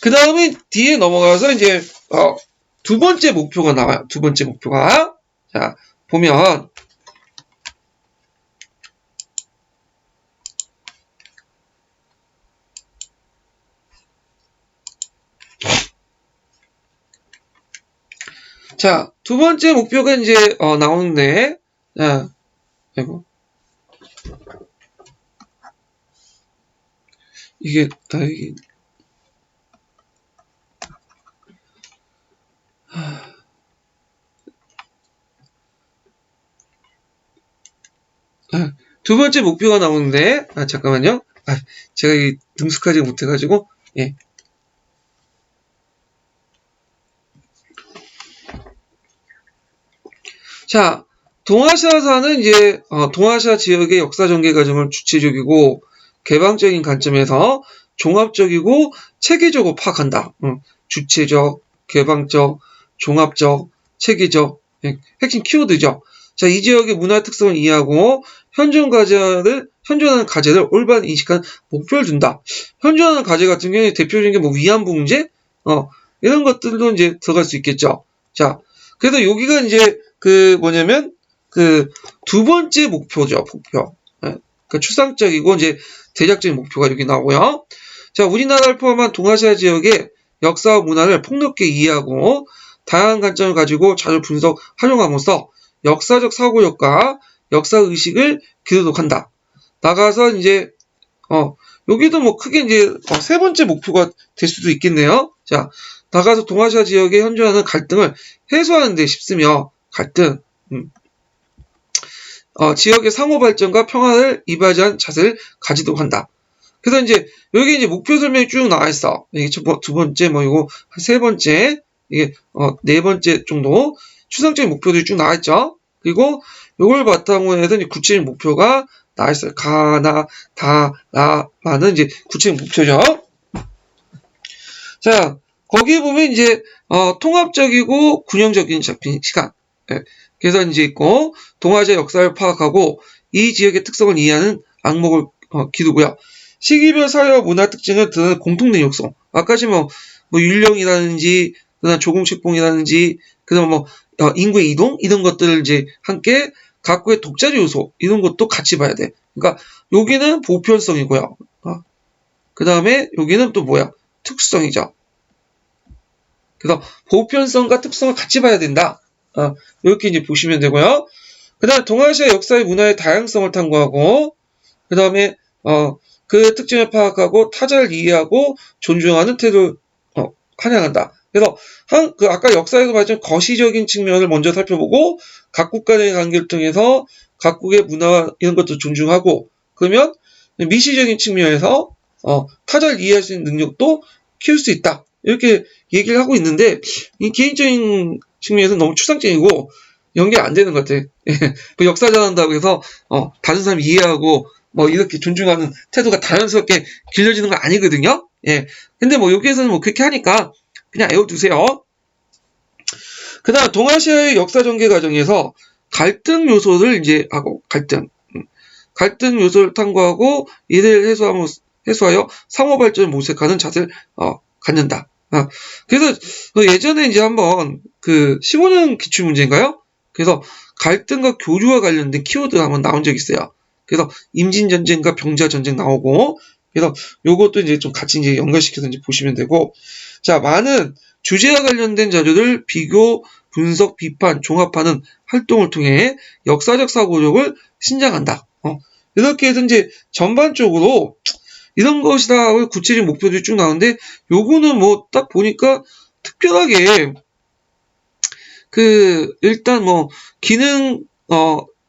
그 다음에 뒤에 넘어가서 이제 두 번째 목표가 나와요. 두 번째 목표가. 자, 보면 자, 두 번째 목표가 이제 나오는데, 아이고, 이게 다 이게 두 번째 목표가 나오는데, 잠깐만요. 제가 능숙하지 못해가지고, 예. 자, 동아시아사는 이제 동아시아 지역의 역사 전개 과정을 주체적이고 개방적인 관점에서 종합적이고 체계적으로 파악한다. 주체적, 개방적, 종합적, 체계적, 핵심 키워드죠. 자, 이 지역의 문화 특성을 이해하고 현존하는 과제를 올바른 인식한 목표를 둔다. 현존하는 과제 같은 경우에 대표적인 게 뭐 위안부 문제, 이런 것들도 이제 들어갈 수 있겠죠. 자, 그래서 여기가 이제 뭐냐면 두 번째 목표죠, 목표. 추상적이고 이제 대략적인 목표가 여기 나오고요. 자, 우리나라를 포함한 동아시아 지역의 역사와 문화를 폭넓게 이해하고 다양한 관점을 가지고 자료 분석, 활용함으로써 역사적 사고력과 역사 의식을 기르도록한다. 나가서 이제 여기도 뭐 크게 이제 세 번째 목표가 될 수도 있겠네요. 자, 나가서 동아시아 지역에 현존하는 갈등을 해소하는 데 싶으며 갈등, 지역의 상호 발전과 평화를 이바지한 자세를 가지도록 한다. 그래서 이제 여기 이제 목표 설명이 쭉 나와 있어. 이게 두 번째, 뭐 이거 세 번째, 이게 네 번째 정도 추상적인 목표들이 쭉 나와 있죠. 그리고 이걸 바탕으로 해서 이제 구체적인 목표가 나와 있어요. 가나 다라라는 이제 구체적인 목표죠. 자, 거기 보면 이제 통합적이고 균형적인 잡힌 시간. 계산지 있고, 동아시아 역사를 파악하고 이 지역의 특성을 이해하는 항목을 기두고요. 시기별 사회와 문화 특징을 드러내는 공통된 요소. 아까 뭐 율령이라든지, 그다음 조공책봉이라든지, 그다음 인구의 이동 이런 것들을 이제 함께 각국의 독자적 요소 이런 것도 같이 봐야 돼. 그러니까 여기는 보편성이고요. 그 다음에 여기는 또 뭐야? 특수성이죠. 그래서 보편성과 특성을 같이 봐야 된다. 이렇게 이제 보시면 되고요. 그 다음에 동아시아 역사의 문화의 다양성을 탐구하고, 그 다음에 그 특징을 파악하고 타자를 이해하고 존중하는 태도를 환영한다. 그래서 아까 역사에서 말했던 거시적인 측면을 먼저 살펴보고 각국 간의 관계를 통해서 각국의 문화 이런 것도 존중하고, 그러면 미시적인 측면에서 타자를 이해할 수 있는 능력도 키울 수 있다. 이렇게 얘기를 하고 있는데, 이 개인적인 측면에서는 너무 추상적이고 연계 안 되는 것 같아. 그 역사 잘한다고 해서 다른 사람 이해하고 뭐 이렇게 존중하는 태도가 자연스럽게 길러지는 건 아니거든요. 예. 근데 뭐 여기에서는 뭐 그렇게 하니까 그냥 외워두세요. 그 다음 동아시아의 역사 전개 과정에서 갈등 요소를 이제 하고 갈등 요소를 탐구하고 이를 해소하여 상호 발전을 모색하는 자세를 갖는다. 그래서 예전에 이제 한번 그 15년 기출 문제인가요? 그래서 갈등과 교류와 관련된 키워드가 한번 나온 적이 있어요. 그래서 임진전쟁과 병자전쟁 나오고, 그래서 요것도 이제 좀 같이 이제 연결시켜서 이제 보시면 되고, 자, 많은 주제와 관련된 자료를 비교, 분석, 비판, 종합하는 활동을 통해 역사적 사고력을 신장한다. 이렇게 해서 이제 전반적으로 이런 것이다 구체적인 목표들이 쭉 나오는데, 요거는 뭐 딱 보니까 특별하게 일단 뭐 기능,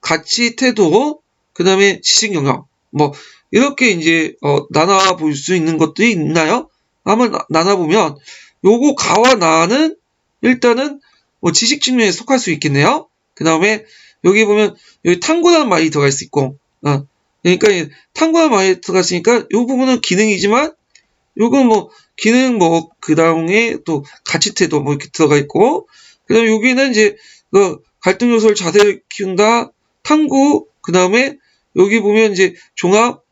가치, 태도, 그 다음에 지식 영역 뭐 이렇게 이제 나눠 볼 수 있는 것들이 있나요? 한번 나눠보면 요거 가와 나는 일단은 뭐 지식 측면에 속할 수 있겠네요. 그 다음에 여기 보면 여기 탐구라는 말이 들어갈 수 있고, 그러니까 탐구라는 말이 들어갔으니까 요 부분은 기능이지만 요건 뭐 기능 뭐 그 다음에 또 가치 태도 뭐 이렇게 들어가 있고, 그 다음에 여기는 이제 갈등 요소를 자세히 키운다, 탐구, 그 다음에 여기 보면 이제 종합,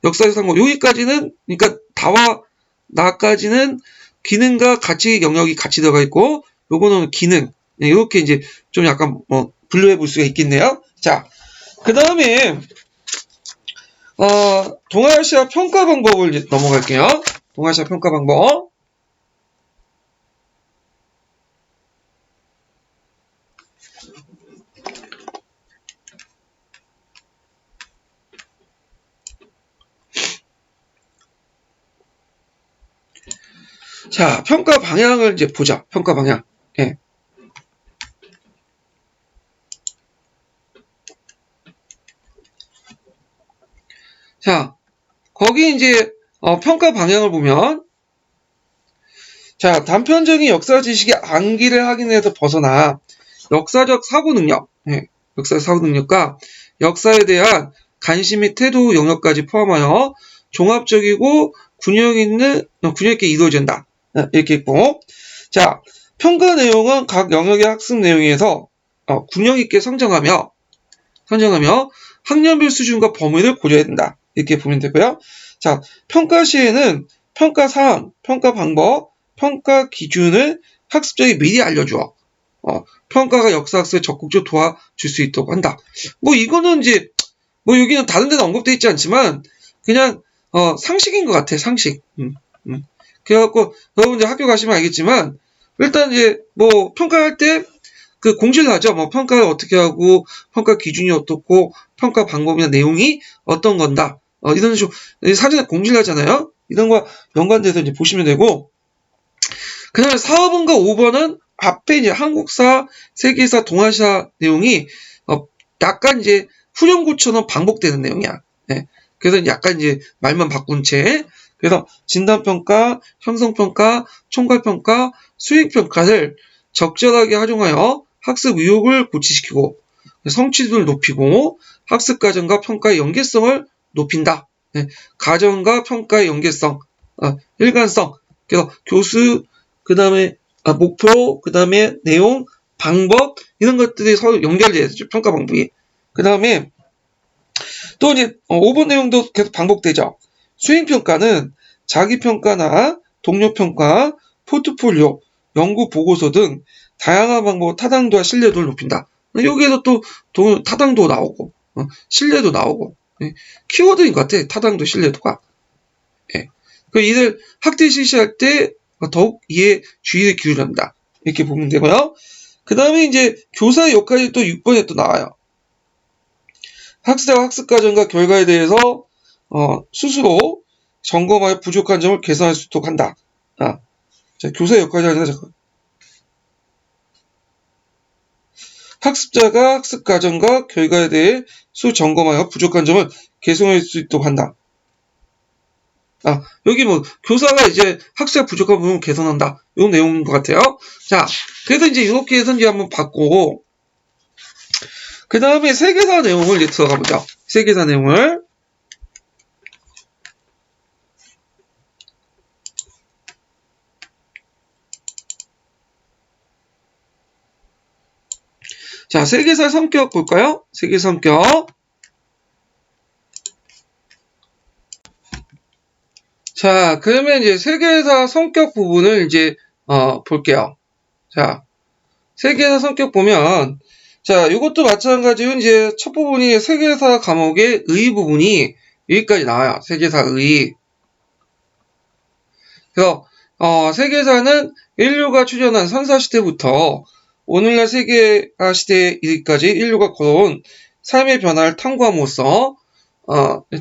역사적 상고, 여기까지는, 그러니까 다와 나까지는 기능과 가치 영역이 같이 들어가 있고, 요거는 기능, 이렇게 이제 좀 약간 분류해 볼 수가 있겠네요. 자, 그 다음에, 동아시아 평가 방법을 이제 넘어갈게요. 동아시아 평가 방법. 자, 평가 방향을 이제 보자. 평가 방향. 예. 자, 거기 이제 평가 방향을 보면, 자, 단편적인 역사 지식의 암기를 확인해서 벗어나 역사적 사고 능력, 역사적 사고 능력과 역사에 대한 관심 및 태도 영역까지 포함하여 종합적이고 균형 있게 이루어진다. 이렇게 있고, 자, 평가 내용은 각 영역의 학습 내용에서 균형 있게 선정하며 학년별 수준과 범위를 고려해야 된다. 이렇게 보면 되고요. 자, 평가 시에는 평가 사항, 평가 방법, 평가 기준을 학습자에게 미리 알려주어 평가가 역사학습에 적극적으로 도와줄 수 있도록 한다. 뭐 이거는 이제 뭐 여기는 다른 데는 언급되어 있지 않지만 그냥 상식인 것 같아. 상식. 그래갖고 여러분 이제 학교 가시면 알겠지만 일단 이제 뭐 평가할 때 그 공지를 하죠. 뭐 평가를 어떻게 하고 평가 기준이 어떻고 평가 방법이나 내용이 어떤 건다. 이런 식으로 사전에 공지를 하잖아요. 이런 거 연관돼서 이제 보시면 되고, 그 다음에 4번과 5번은 앞에 이제 한국사, 세계사, 동아시아 내용이 약간 이제 후렴구처럼 반복되는 내용이야. 네. 그래서 약간 이제 말만 바꾼 채, 그래서 진단평가, 형성평가, 총괄평가, 수익평가를 적절하게 활용하여 학습 의욕을 고취시키고 성취도를 높이고 학습 과정과 평가의 연계성을 높인다. 네. 과정과 평가의 연계성, 일관성, 그래서 교수, 그 다음에 목표, 그 다음에 내용, 방법 이런 것들이 서로 연결돼야 되죠. 평가 방법이. 그 다음에 또 이제 5번 내용도 계속 반복되죠. 수행평가는 자기평가나 동료평가, 포트폴리오, 연구 보고서 등 다양한 방법 타당도와 신뢰도를 높인다. 여기에서 또 타당도 나오고 신뢰도 나오고 키워드인 것 같아. 타당도, 신뢰도가. 예. 이들 학대 실시할 때 더욱 이에 주의를 기울여야 한다. 이렇게 보면 되고요. 그 다음에 이제 교사의 역할이 또 6번에 또 나와요. 학습자가 학습 과정과 결과에 대해서 스스로 점검하여 부족한 점을 개선할 수 있도록 한다. 자, 교사의 역할이 아니라 잠깐. 학습자가 학습 과정과 결과에 대해 수 점검하여 부족한 점을 개선할 수 있도록 한다. 여기 뭐 교사가 이제 학습자 부족한 부분 개선한다. 이런 내용인 것 같아요. 자, 그래서 이제 이렇게 해서 이제 한번 봤고, 그 다음에 세계사 내용을 이제 들어가 보죠. 세계사 내용을. 자, 세계사 성격 볼까요? 세계 성격. 자, 그러면 이제 세계사 성격 부분을 이제 볼게요. 자, 세계사 성격 보면, 자, 이것도 마찬가지로 이제 첫 부분이 세계사 과목의 의 부분이 여기까지 나와요. 세계사 의. 그래서 세계사는 인류가 출현한 선사시대부터 오늘날 세계화 시대에 이르기까지 인류가 걸어온 삶의 변화를 탐구함으로써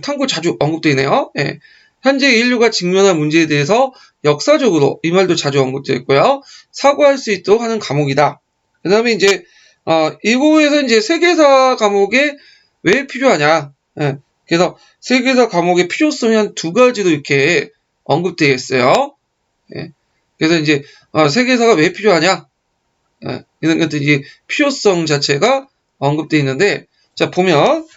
탐구 자주 언급되어 있네요. 예. 현재 인류가 직면한 문제에 대해서 역사적으로 이 말도 자주 언급되어 있고요. 사고할 수 있도록 하는 과목이다. 그 다음에 이제 이거에서 이제 세계사 과목에 왜 필요하냐. 예. 그래서 세계사 과목의 필요성이 한 두 가지로 이렇게 언급되어 있어요. 예. 그래서 이제 세계사가 왜 필요하냐. 예. 이런 것들이 필요성 자체가 언급되어 있는데, 자, 보면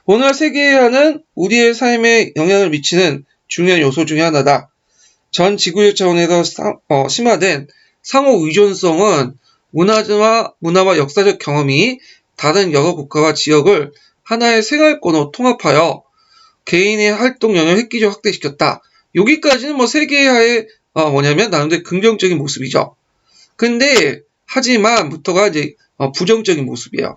오늘 세계화는 우리의 삶에 영향을 미치는 중요한 요소 중에 하나다. 전 지구적 차원에서 심화된 상호 의존성은 문화와 역사적 경험이 다른 여러 국가와 지역을 하나의 생활권으로 통합하여 개인의 활동 영역을 획기적으로 확대시켰다. 여기까지는 뭐 세계화의 뭐냐면 나름대로 긍정적인 모습이죠. 근데 하지만부터가 이제 부정적인 모습이에요.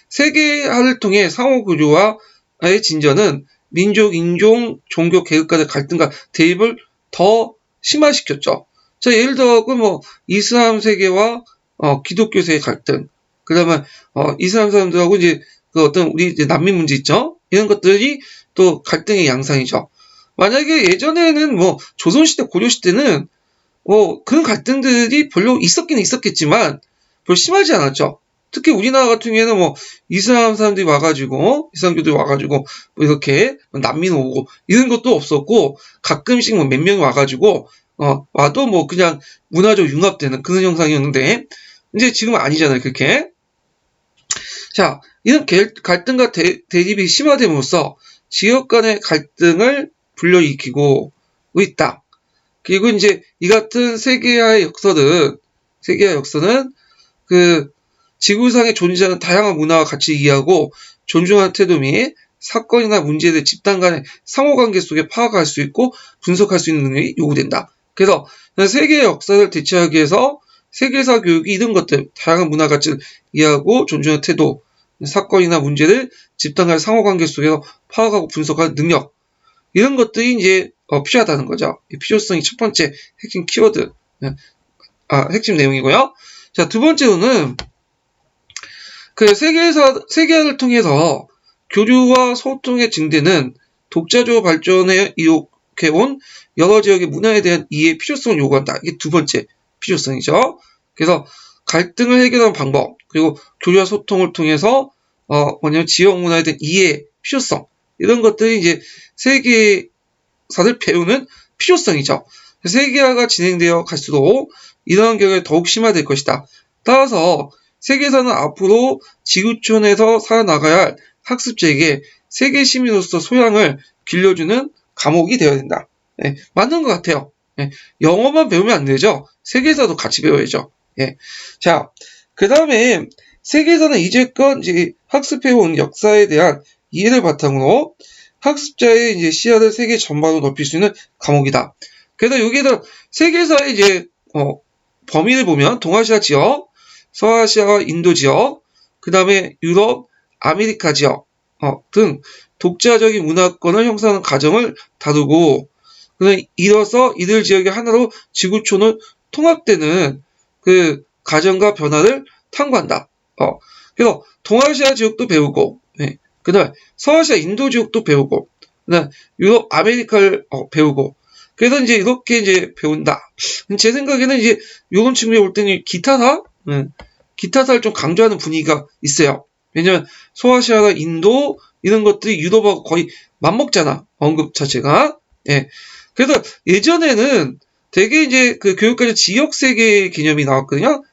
세계화를 통해 상호교류와의 진전은 민족, 인종, 종교, 계급 간의 갈등과 대립을 더 심화시켰죠. 자, 예를 들어 뭐 이슬람 세계와 기독교 세계 갈등, 그다음에 이슬람 사람들하고 이제 그 어떤 우리 이제 난민 문제 있죠. 이런 것들이 또 갈등의 양상이죠. 만약에 예전에는 뭐 조선시대, 고려시대는 그런 갈등들이 별로 있었긴 있었겠지만 별로 심하지 않았죠. 특히 우리나라 같은 경우에는 뭐 이슬람 사람들이 와가지고 이슬람교들이 와가지고 뭐 이렇게 난민 오고 이런 것도 없었고 가끔씩 뭐 몇 명이 와가지고 와도 뭐 그냥 문화적 융합되는 그런 형상이었는데 이제 지금은 아니잖아요. 그렇게. 자, 이런 갈등과 대립이 심화됨으로써 지역 간의 갈등을 불러일으키고 있다. 그리고 이제 이 같은 세계화의 역사는 그 지구상에 존재하는 다양한 문화와 가치 이해하고 존중하는 태도 및 사건이나 문제에 대해 집단 간의 상호관계 속에 파악할 수 있고 분석할 수 있는 능력이 요구된다. 그래서 세계의 역사를 대체하기 위해서 세계사 교육이 이런 것들, 다양한 문화 가치를 이해하고 존중하는 태도, 사건이나 문제를 집단 간의 상호관계 속에서 파악하고 분석하는 능력, 이런 것들이 이제 필요하다는 거죠. 이 필요성이 첫 번째 핵심 키워드, 핵심 내용이고요. 자, 두 번째로는 그 세계화를 통해서 교류와 소통의 증대는 독자적 발전에 이룩해온 여러 지역의 문화에 대한 이해의 필요성을 요구한다. 이게 두 번째 필요성이죠. 그래서 갈등을 해결하는 방법, 그리고 교류와 소통을 통해서 뭐냐면 지역 문화에 대한 이해, 필요성, 이런 것들이 이제 세계사를 배우는 필요성이죠. 세계화가 진행되어 갈수록 이러한 경우에 더욱 심화될 것이다. 따라서 세계사는 앞으로 지구촌에서 살아나가야 할 학습자에게 세계 시민으로서 소양을 길러주는 과목이 되어야 된다. 네, 맞는 것 같아요. 네, 영어만 배우면 안 되죠. 세계사도 같이 배워야죠. 예. 자, 그 다음에 세계에서는 이제껏 이제 학습해온 역사에 대한 이해를 바탕으로 학습자의 이제 시야를 세계 전반으로 넓힐 수 있는 과목이다. 그래서 여기에는 세계사의 이제 범위를 보면 동아시아 지역, 서아시아와 인도 지역, 그 다음에 유럽, 아메리카 지역 등 독자적인 문화권을 형성하는 과정을 다루고, 이어서 이들 지역의 하나로 지구촌을 통합되는 그 과정과 변화를 탐구한다. 그래서 동아시아 지역도 배우고, 그 다음에 서아시아 인도 지역도 배우고, 그 다음에 유럽 아메리카를 배우고, 그래서 이제 이렇게 이제 배운다. 제 생각에는 이제 이런 측면에 볼 때는 기타사를 좀 강조하는 분위기가 있어요. 왜냐면 소아시아나 인도 이런 것들이 유럽하고 거의 맞먹잖아. 언급 자체가. 예. 그래서 예전에는 되게 이제 그 교육과정 지역세계 개념이 나왔거든요.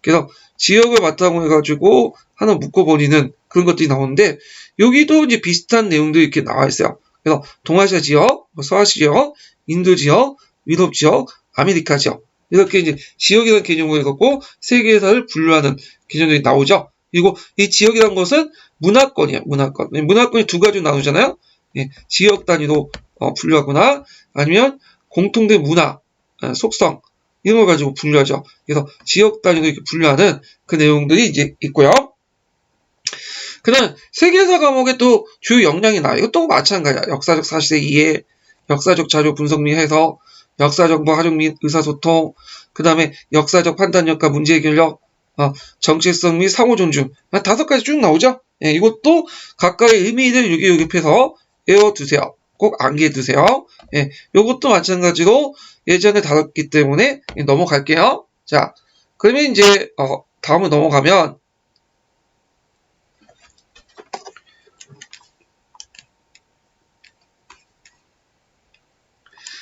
그래서 지역을 바탕으로 해가지고 하나 묶어버리는 그런 것들이 나오는데, 여기도 이제 비슷한 내용들이 이렇게 나와 있어요. 그래서 동아시아 지역, 서아시아 지역, 인도 지역, 유럽 지역, 아메리카 지역, 이렇게 이제 지역이라는 개념을 해갖고 세계사를 분류하는 개념들이 나오죠. 그리고 이 지역이라는 것은 문화권이에요. 문화권이 두 가지로 나누잖아요. 예, 지역 단위로 분류하거나 아니면 공통된 문화, 속성 이런 걸 가지고 분류하죠. 그래서 지역 단위로 이렇게 분류하는 그 내용들이 이제 있고요. 그다음 세계사 과목의 또 주요 역량이 나와요. 이것도 마찬가지야. 역사적 사실의 이해, 역사적 자료 분석 및 해석, 역사정보 활용 및 의사소통, 그 다음에 역사적 판단력과 문제 해결력, 정체성 및 상호 존중, 5가지 쭉 나오죠. 예, 이것도 각각의 의미를 유기유기해서 외워두세요. 꼭 암기해두세요. 예, 이것도 마찬가지로 예전에 다뤘기 때문에 넘어갈게요. 자, 그러면 이제 다음으로 넘어가면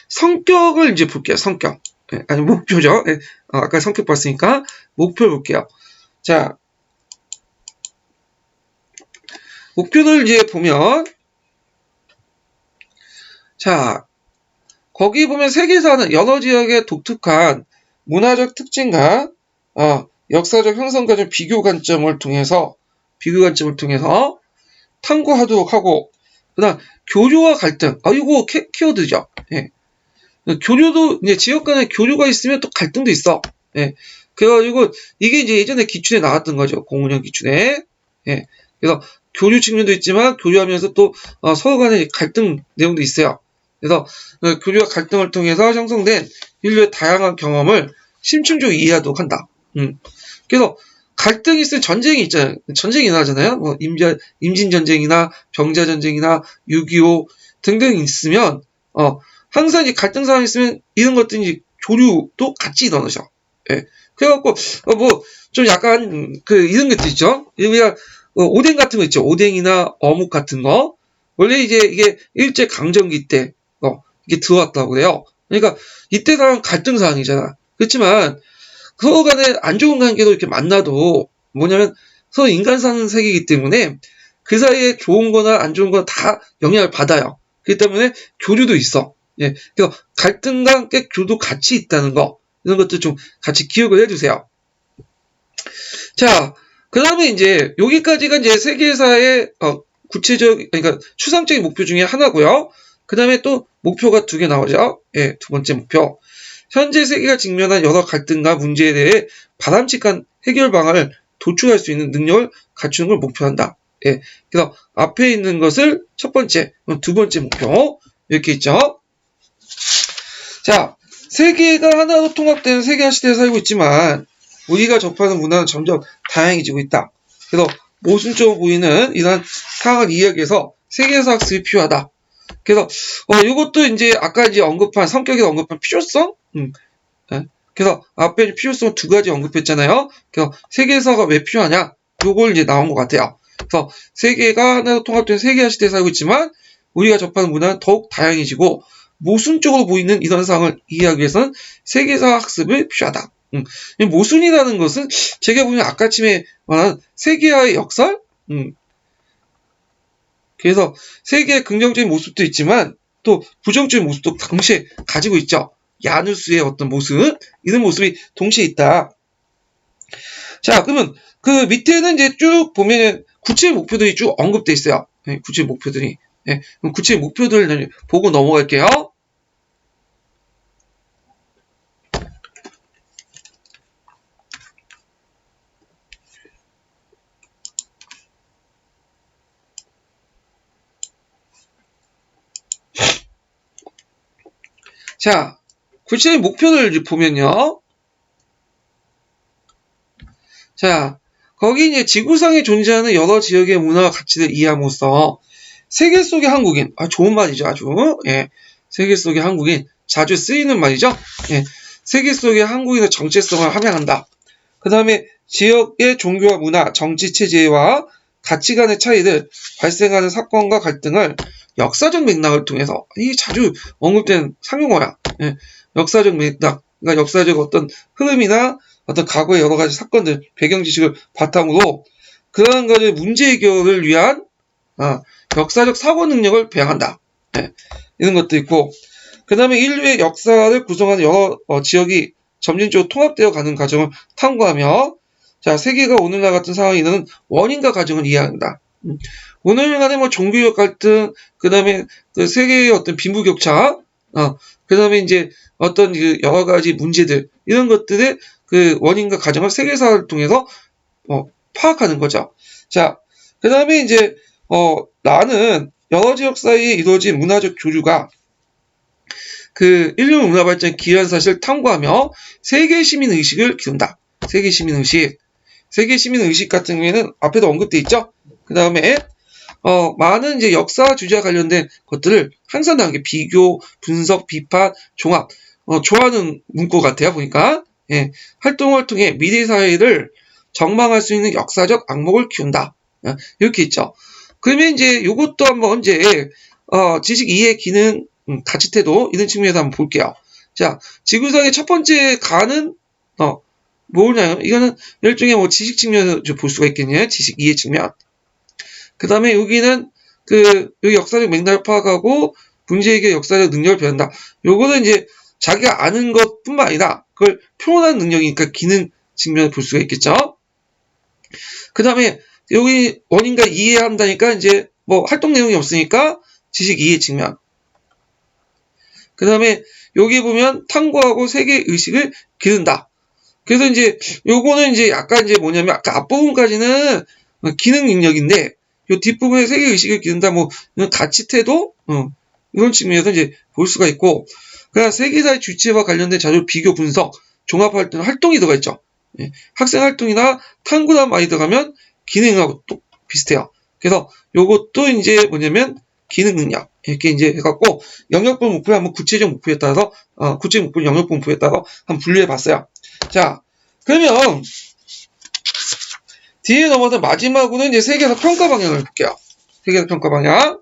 성격을 이제 볼게요. 성격. 예, 아니, 목표죠. 예, 아까 성격 봤으니까 목표 볼게요. 자, 목표를 이제 보면, 자, 거기 보면 세계사는 여러 지역의 독특한 문화적 특징과 역사적 형성 과정 비교 관점을 통해서 탐구하도록 하고, 그다음 교류와 갈등. 이거 키워드죠. 예. 교류도 이제 지역 간에 교류가 있으면 또 갈등도 있어. 예. 그래가지고 이게 이제 예전에 기출에 나왔던 거죠. 05년 기출에. 예. 그래서 교류 측면도 있지만 교류하면서 또 서로 간의 갈등 내용도 있어요. 그래서 교류와 갈등을 통해서 형성된 인류의 다양한 경험을 심층적으로 이해하도록 한다. 그래서 갈등이 있으면 전쟁이 있잖아요. 전쟁이 나잖아요. 뭐 임진 전쟁이나 병자 전쟁이나 6.25 등등 있으면 항상 이제 갈등 상황이 있으면 이런 것들이 조류도 같이 일어나죠. 예. 그래갖고 뭐 좀 약간 이런 것도 있죠. 우리가 오뎅 같은 거 있죠. 오뎅이나 어묵 같은 거. 원래 이제 이게 일제 강점기 때 이게 들어왔다고 그래요. 그러니까 이때 상황 갈등 상황이잖아. 그렇지만 서로 간에 안 좋은 관계도 이렇게 만나도 뭐냐면 서로 인간 사는 세계이기 때문에 그 사이에 좋은 거나 안 좋은 거나 다 영향을 받아요. 그렇기 때문에 교류도 있어. 예. 그래서 갈등과 함께 교류도 같이 있다는 거, 이런 것도 좀 같이 기억을 해주세요. 자, 그 다음에 이제 여기까지가 이제 세계사의 그러니까 추상적인 목표 중에 하나고요. 그 다음에 또 목표가 2개 나오죠. 예, 2번째 목표. 현재 세계가 직면한 여러 갈등과 문제에 대해 바람직한 해결 방안을 도출할 수 있는 능력을 갖추는 걸 목표한다. 예, 그래서 앞에 있는 것을 첫 번째, 2번째 목표 이렇게 있죠. 자, 세계가 하나로 통합된 세계화 시대에 살고 있지만 우리가 접하는 문화는 점점 다양해지고 있다. 그래서 모순적으로 보이는 이러한 상황을 이해하기 위해서 세계사 학습이 필요하다. 그래서 이것도 이제 아까 이제 언급한 성격에서 언급한 필요성. 그래서 앞에 필요성 2가지 언급했잖아요. 그래서 세계사가 왜 필요하냐? 요걸 이제 나온 것 같아요. 그래서 세계가 하나로 통합된 세계화 시대에 살고 있지만 우리가 접하는 문화는 더욱 다양해지고 모순적으로 보이는 이런 상황을 이해하기 위해서는 세계사 학습이 필요하다. 모순이라는 것은 제가 보면 아까쯤에 말한 세계화의 역설? 그래서 세계의 긍정적인 모습도 있지만 또 부정적인 모습도 동시에 가지고 있죠. 야누스의 어떤 모습, 이런 모습이 동시에 있다. 자, 그러면 그 밑에는 이제 쭉 보면 구체의 목표들이 쭉 언급돼 있어요. 네, 구체의 목표들이. 네, 그럼 구체의 목표들을 보고 넘어갈게요. 자, 구체의 목표를 보면요. 자, 거기 이제 지구상에 존재하는 여러 지역의 문화와 가치를 이해함으로써 세계 속의 한국인, 좋은 말이죠, 아주. 예, 세계 속의 한국인, 자주 쓰이는 말이죠. 예, 세계 속의 한국인의 정체성을 함양한다. 그 다음에 지역의 종교와 문화, 정치 체제와 가치관의 차이를 발생하는 사건과 갈등을 역사적 맥락을 통해서, 이 자주 언급된 상용어야. 예, 역사적 맥락, 그러니까 역사적 어떤 흐름이나 어떤 과거의 여러 가지 사건들, 배경 지식을 바탕으로 그러한 것의 문제 해결을 위한 역사적 사고 능력을 배양한다. 네, 이런 것도 있고, 그 다음에 인류의 역사를 구성하는 여러 지역이 점진적으로 통합되어 가는 과정을 탐구하며, 자, 세계가 오늘날 같은 상황이 있는 원인과 과정을 이해한다. 오늘날의 뭐 종교적 갈등, 그 다음에 그 세계의 어떤 빈부격차, 그 다음에 이제 어떤 그 여러 가지 문제들, 이런 것들의 그 원인과 과정을 세계사를 통해서 파악하는 거죠. 자, 그 다음에 이제 나는 여러 지역 사이에 이루어진 문화적 교류가 그 인류 문화 발전에 기여한 사실을 탐구하며 세계 시민 의식을 키운다. 세계 시민 의식. 세계 시민 의식 같은 경우에는 앞에도 언급돼 있죠. 그 다음에 많은 이제 역사 주제와 관련된 것들을 항상 나오게 비교, 분석, 비판, 종합, 좋아하는 문구 같아요. 보니까 예, 활동을 통해 미래 사회를 전망할 수 있는 역사적 악목을 키운다. 이렇게 있죠. 그러면 이제 이것도 한번 이제 지식 이해 기능, 가치 태도 이런 측면에서 한번 볼게요. 자, 지구상의 첫 번째 가는 뭐냐요? 이거는 일종의 뭐 지식 측면에서 볼 수가 있겠네요. 지식 이해 측면. 그 다음에 여기는 여기 역사적 맥락을 파악하고 문제 해결 역사적 능력을 배운다. 요거는 이제 자기가 아는 것뿐만 아니라 그걸 표현하는 능력이니까 기능 측면을 볼 수가 있겠죠. 그 다음에 여기 원인과 이해한다니까 이제 뭐 활동 내용이 없으니까 지식 이해 측면. 그 다음에 여기 보면 탐구하고 세계 의식을 기른다. 그래서 이제 요거는 이제 약간 이제 뭐냐면 아까 앞부분까지는 기능 능력인데 요 뒷부분에 세계 의식을 기른다 뭐 이런 가치 태도 이런 측면에서 이제 볼 수가 있고 그냥 세계사의 주체와 관련된 자료 비교 분석 종합 활동이 들어가 있죠. 예, 학생 활동이나 탐구단 많이 들어가면 기능하고 또 비슷해요. 그래서 요것도 이제 뭐냐면 기능 능력 이렇게 이제 해갖고 영역별 목표를 한번 구체적 목표에 따라서 구체적 목표 영역별 목표에 따라서 한번 분류해봤어요. 자, 그러면 뒤에 넘어서 마지막으로는 이제 세계사 평가 방향을 볼게요. 세계사 평가 방향.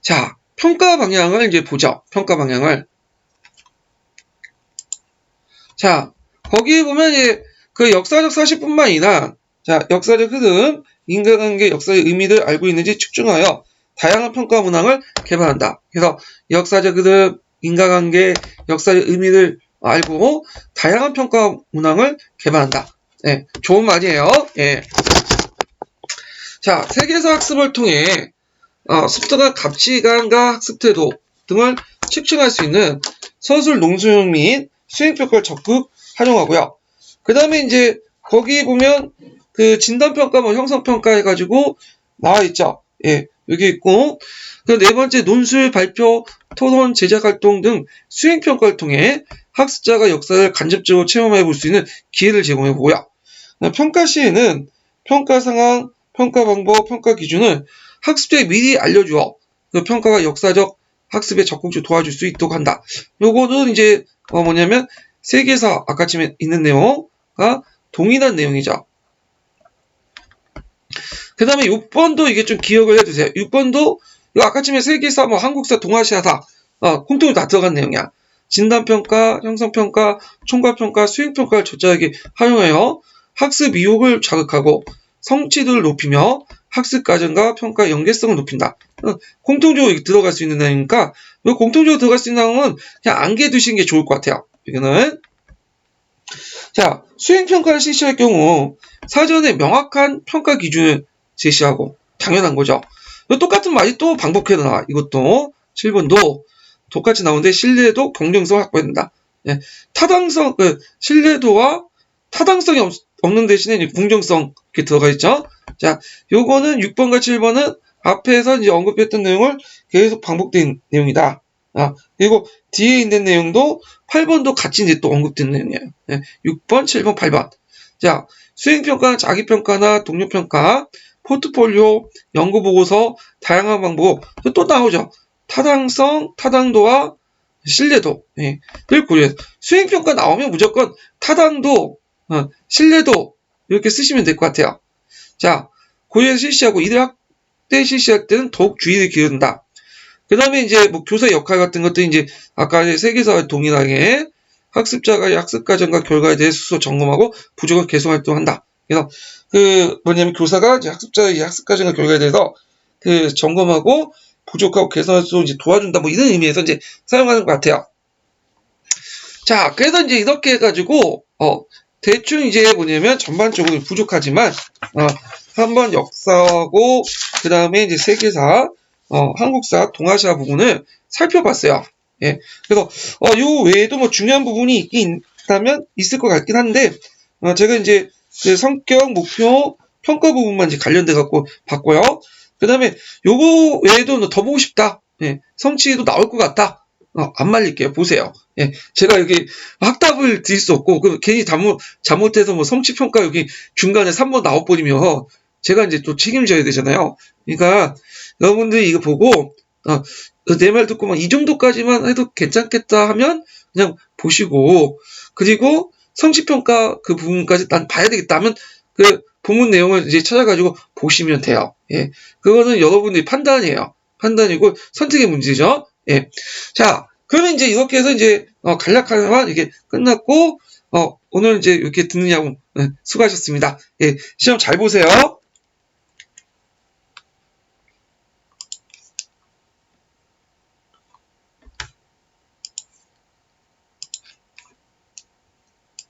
자, 평가 방향을 이제 보죠. 평가 방향을. 자, 거기 보면 이제 그 역사적 사실뿐만 아니라 자, 역사적 흐름, 인간관계 역사의 의미를 알고 있는지 측정하여 다양한 평가 문항을 개발한다. 그래서 역사적 흐름, 인간관계, 역사의 의미를 알고 다양한 평가 문항을 개발한다. 네, 좋은 말이에요. 예. 자, 세계사 학습을 통해 습득한 가치관과 학습 태도 등을 측정할 수 있는 서술, 농수용 및 수행평가를 적극 활용하고요. 그 다음에 이제 거기 보면 그 진단평가, 뭐 형성평가 해가지고 나와 있죠. 예, 여기 있고 그 네 번째 논술, 발표, 토론, 제작활동 등 수행평가를 통해 학습자가 역사를 간접적으로 체험해 볼 수 있는 기회를 제공해 보고요. 평가 시에는 평가 상황, 평가 방법, 평가 기준을 학습자에 미리 알려주어 그 평가가 역사적 학습에 적극적으로 도와줄 수 있도록 한다. 요거는 이제 뭐냐면 세계사 아까 전에 있는 내용과 동일한 내용이죠. 그 다음에 6번도 이게 좀 기억을 해두세요. 6번도 아까 전에 세계사, 뭐 한국사, 동아시아사 공통으로 다 들어간 내용이야. 진단평가, 형성평가, 총괄평가, 수행평가를 적절하게 활용하여 학습 이욕을 자극하고 성취도를 높이며 학습 과정과 평가의 연계성을 높인다. 공통적으로 들어갈 수 있는 내용이니까 이 공통적으로 들어갈 수 있는 내용은 그냥 암기해 두시는 게 좋을 것 같아요. 이거는 자, 수행평가를 실시할 경우 사전에 명확한 평가 기준을 제시하고 당연한 거죠. 똑같은 말이 또 반복해서 나와. 이것도 7번도 똑같이 나오는데 신뢰도 경쟁성을 확보해야 된다. 예, 타당성, 신뢰도와 타당성이 없는 대신에 이제 공정성 이렇게 들어가 있죠. 자, 요거는 6번과 7번은 앞에서 이제 언급했던 내용을 계속 반복된 내용이다. 그리고 뒤에 있는 내용도 8번도 같이 이제 또 언급된 내용이에요. 6번, 7번, 8번. 자, 수행평가, 자기평가나 동료평가, 포트폴리오, 연구보고서, 다양한 방법, 또 나오죠. 타당성, 타당도와 신뢰도를 고려해서. 수행평가 나오면 무조건 타당도, 신뢰도, 이렇게 쓰시면 될 것 같아요. 자, 고려해서 실시하고, 이들 학대 실시할 때는 더욱 주의를 기울인다. 그 다음에 이제 뭐 교사 역할 같은 것도 이제 아까 세계사와 동일하게 학습자가 학습 과정과 결과에 대해 스스로 점검하고 부족을 개선 활동한다. 그래서 뭐냐면 교사가 이제 학습자의 학습 과정과 결과에 대해서 점검하고 부족하고 개선할 수 이제 도와준다. 뭐 이런 의미에서 이제 사용하는 것 같아요. 자, 그래서 이제 이렇게 해가지고 대충 이제 뭐냐면 전반적으로 부족하지만 한번 역사하고 그 다음에 이제 세계사 한국사, 동아시아 부분을 살펴봤어요. 예. 그래서, 요 외에도 뭐 중요한 부분이 있긴 있다면 있을 것 같긴 한데, 제가 이제 성격, 목표, 평가 부분만 이제 관련돼 갖고 봤고요. 그 다음에 요거 외에도 더 보고 싶다. 예. 성취도 나올 것 같다. 안 말릴게요. 보세요. 예. 제가 여기 확답을 드릴 수 없고, 괜히 잘못해서 뭐 성취평가 여기 중간에 3번 나와버리면 제가 이제 또 책임져야 되잖아요. 그러니까, 여러분들이 이거 보고 내 말 듣고 막 이 정도까지만 해도 괜찮겠다 하면 그냥 보시고, 그리고 성취평가 그 부분까지 난 봐야 되겠다 하면 그 본문 내용을 이제 찾아가지고 보시면 돼요. 예, 그거는 여러분들이 판단이에요. 판단이고 선택의 문제죠. 예, 자, 그러면 이제 이렇게 해서 이제 간략하게만 이게 끝났고 오늘 이제 이렇게 듣느냐고 수고하셨습니다. 예, 시험 잘 보세요.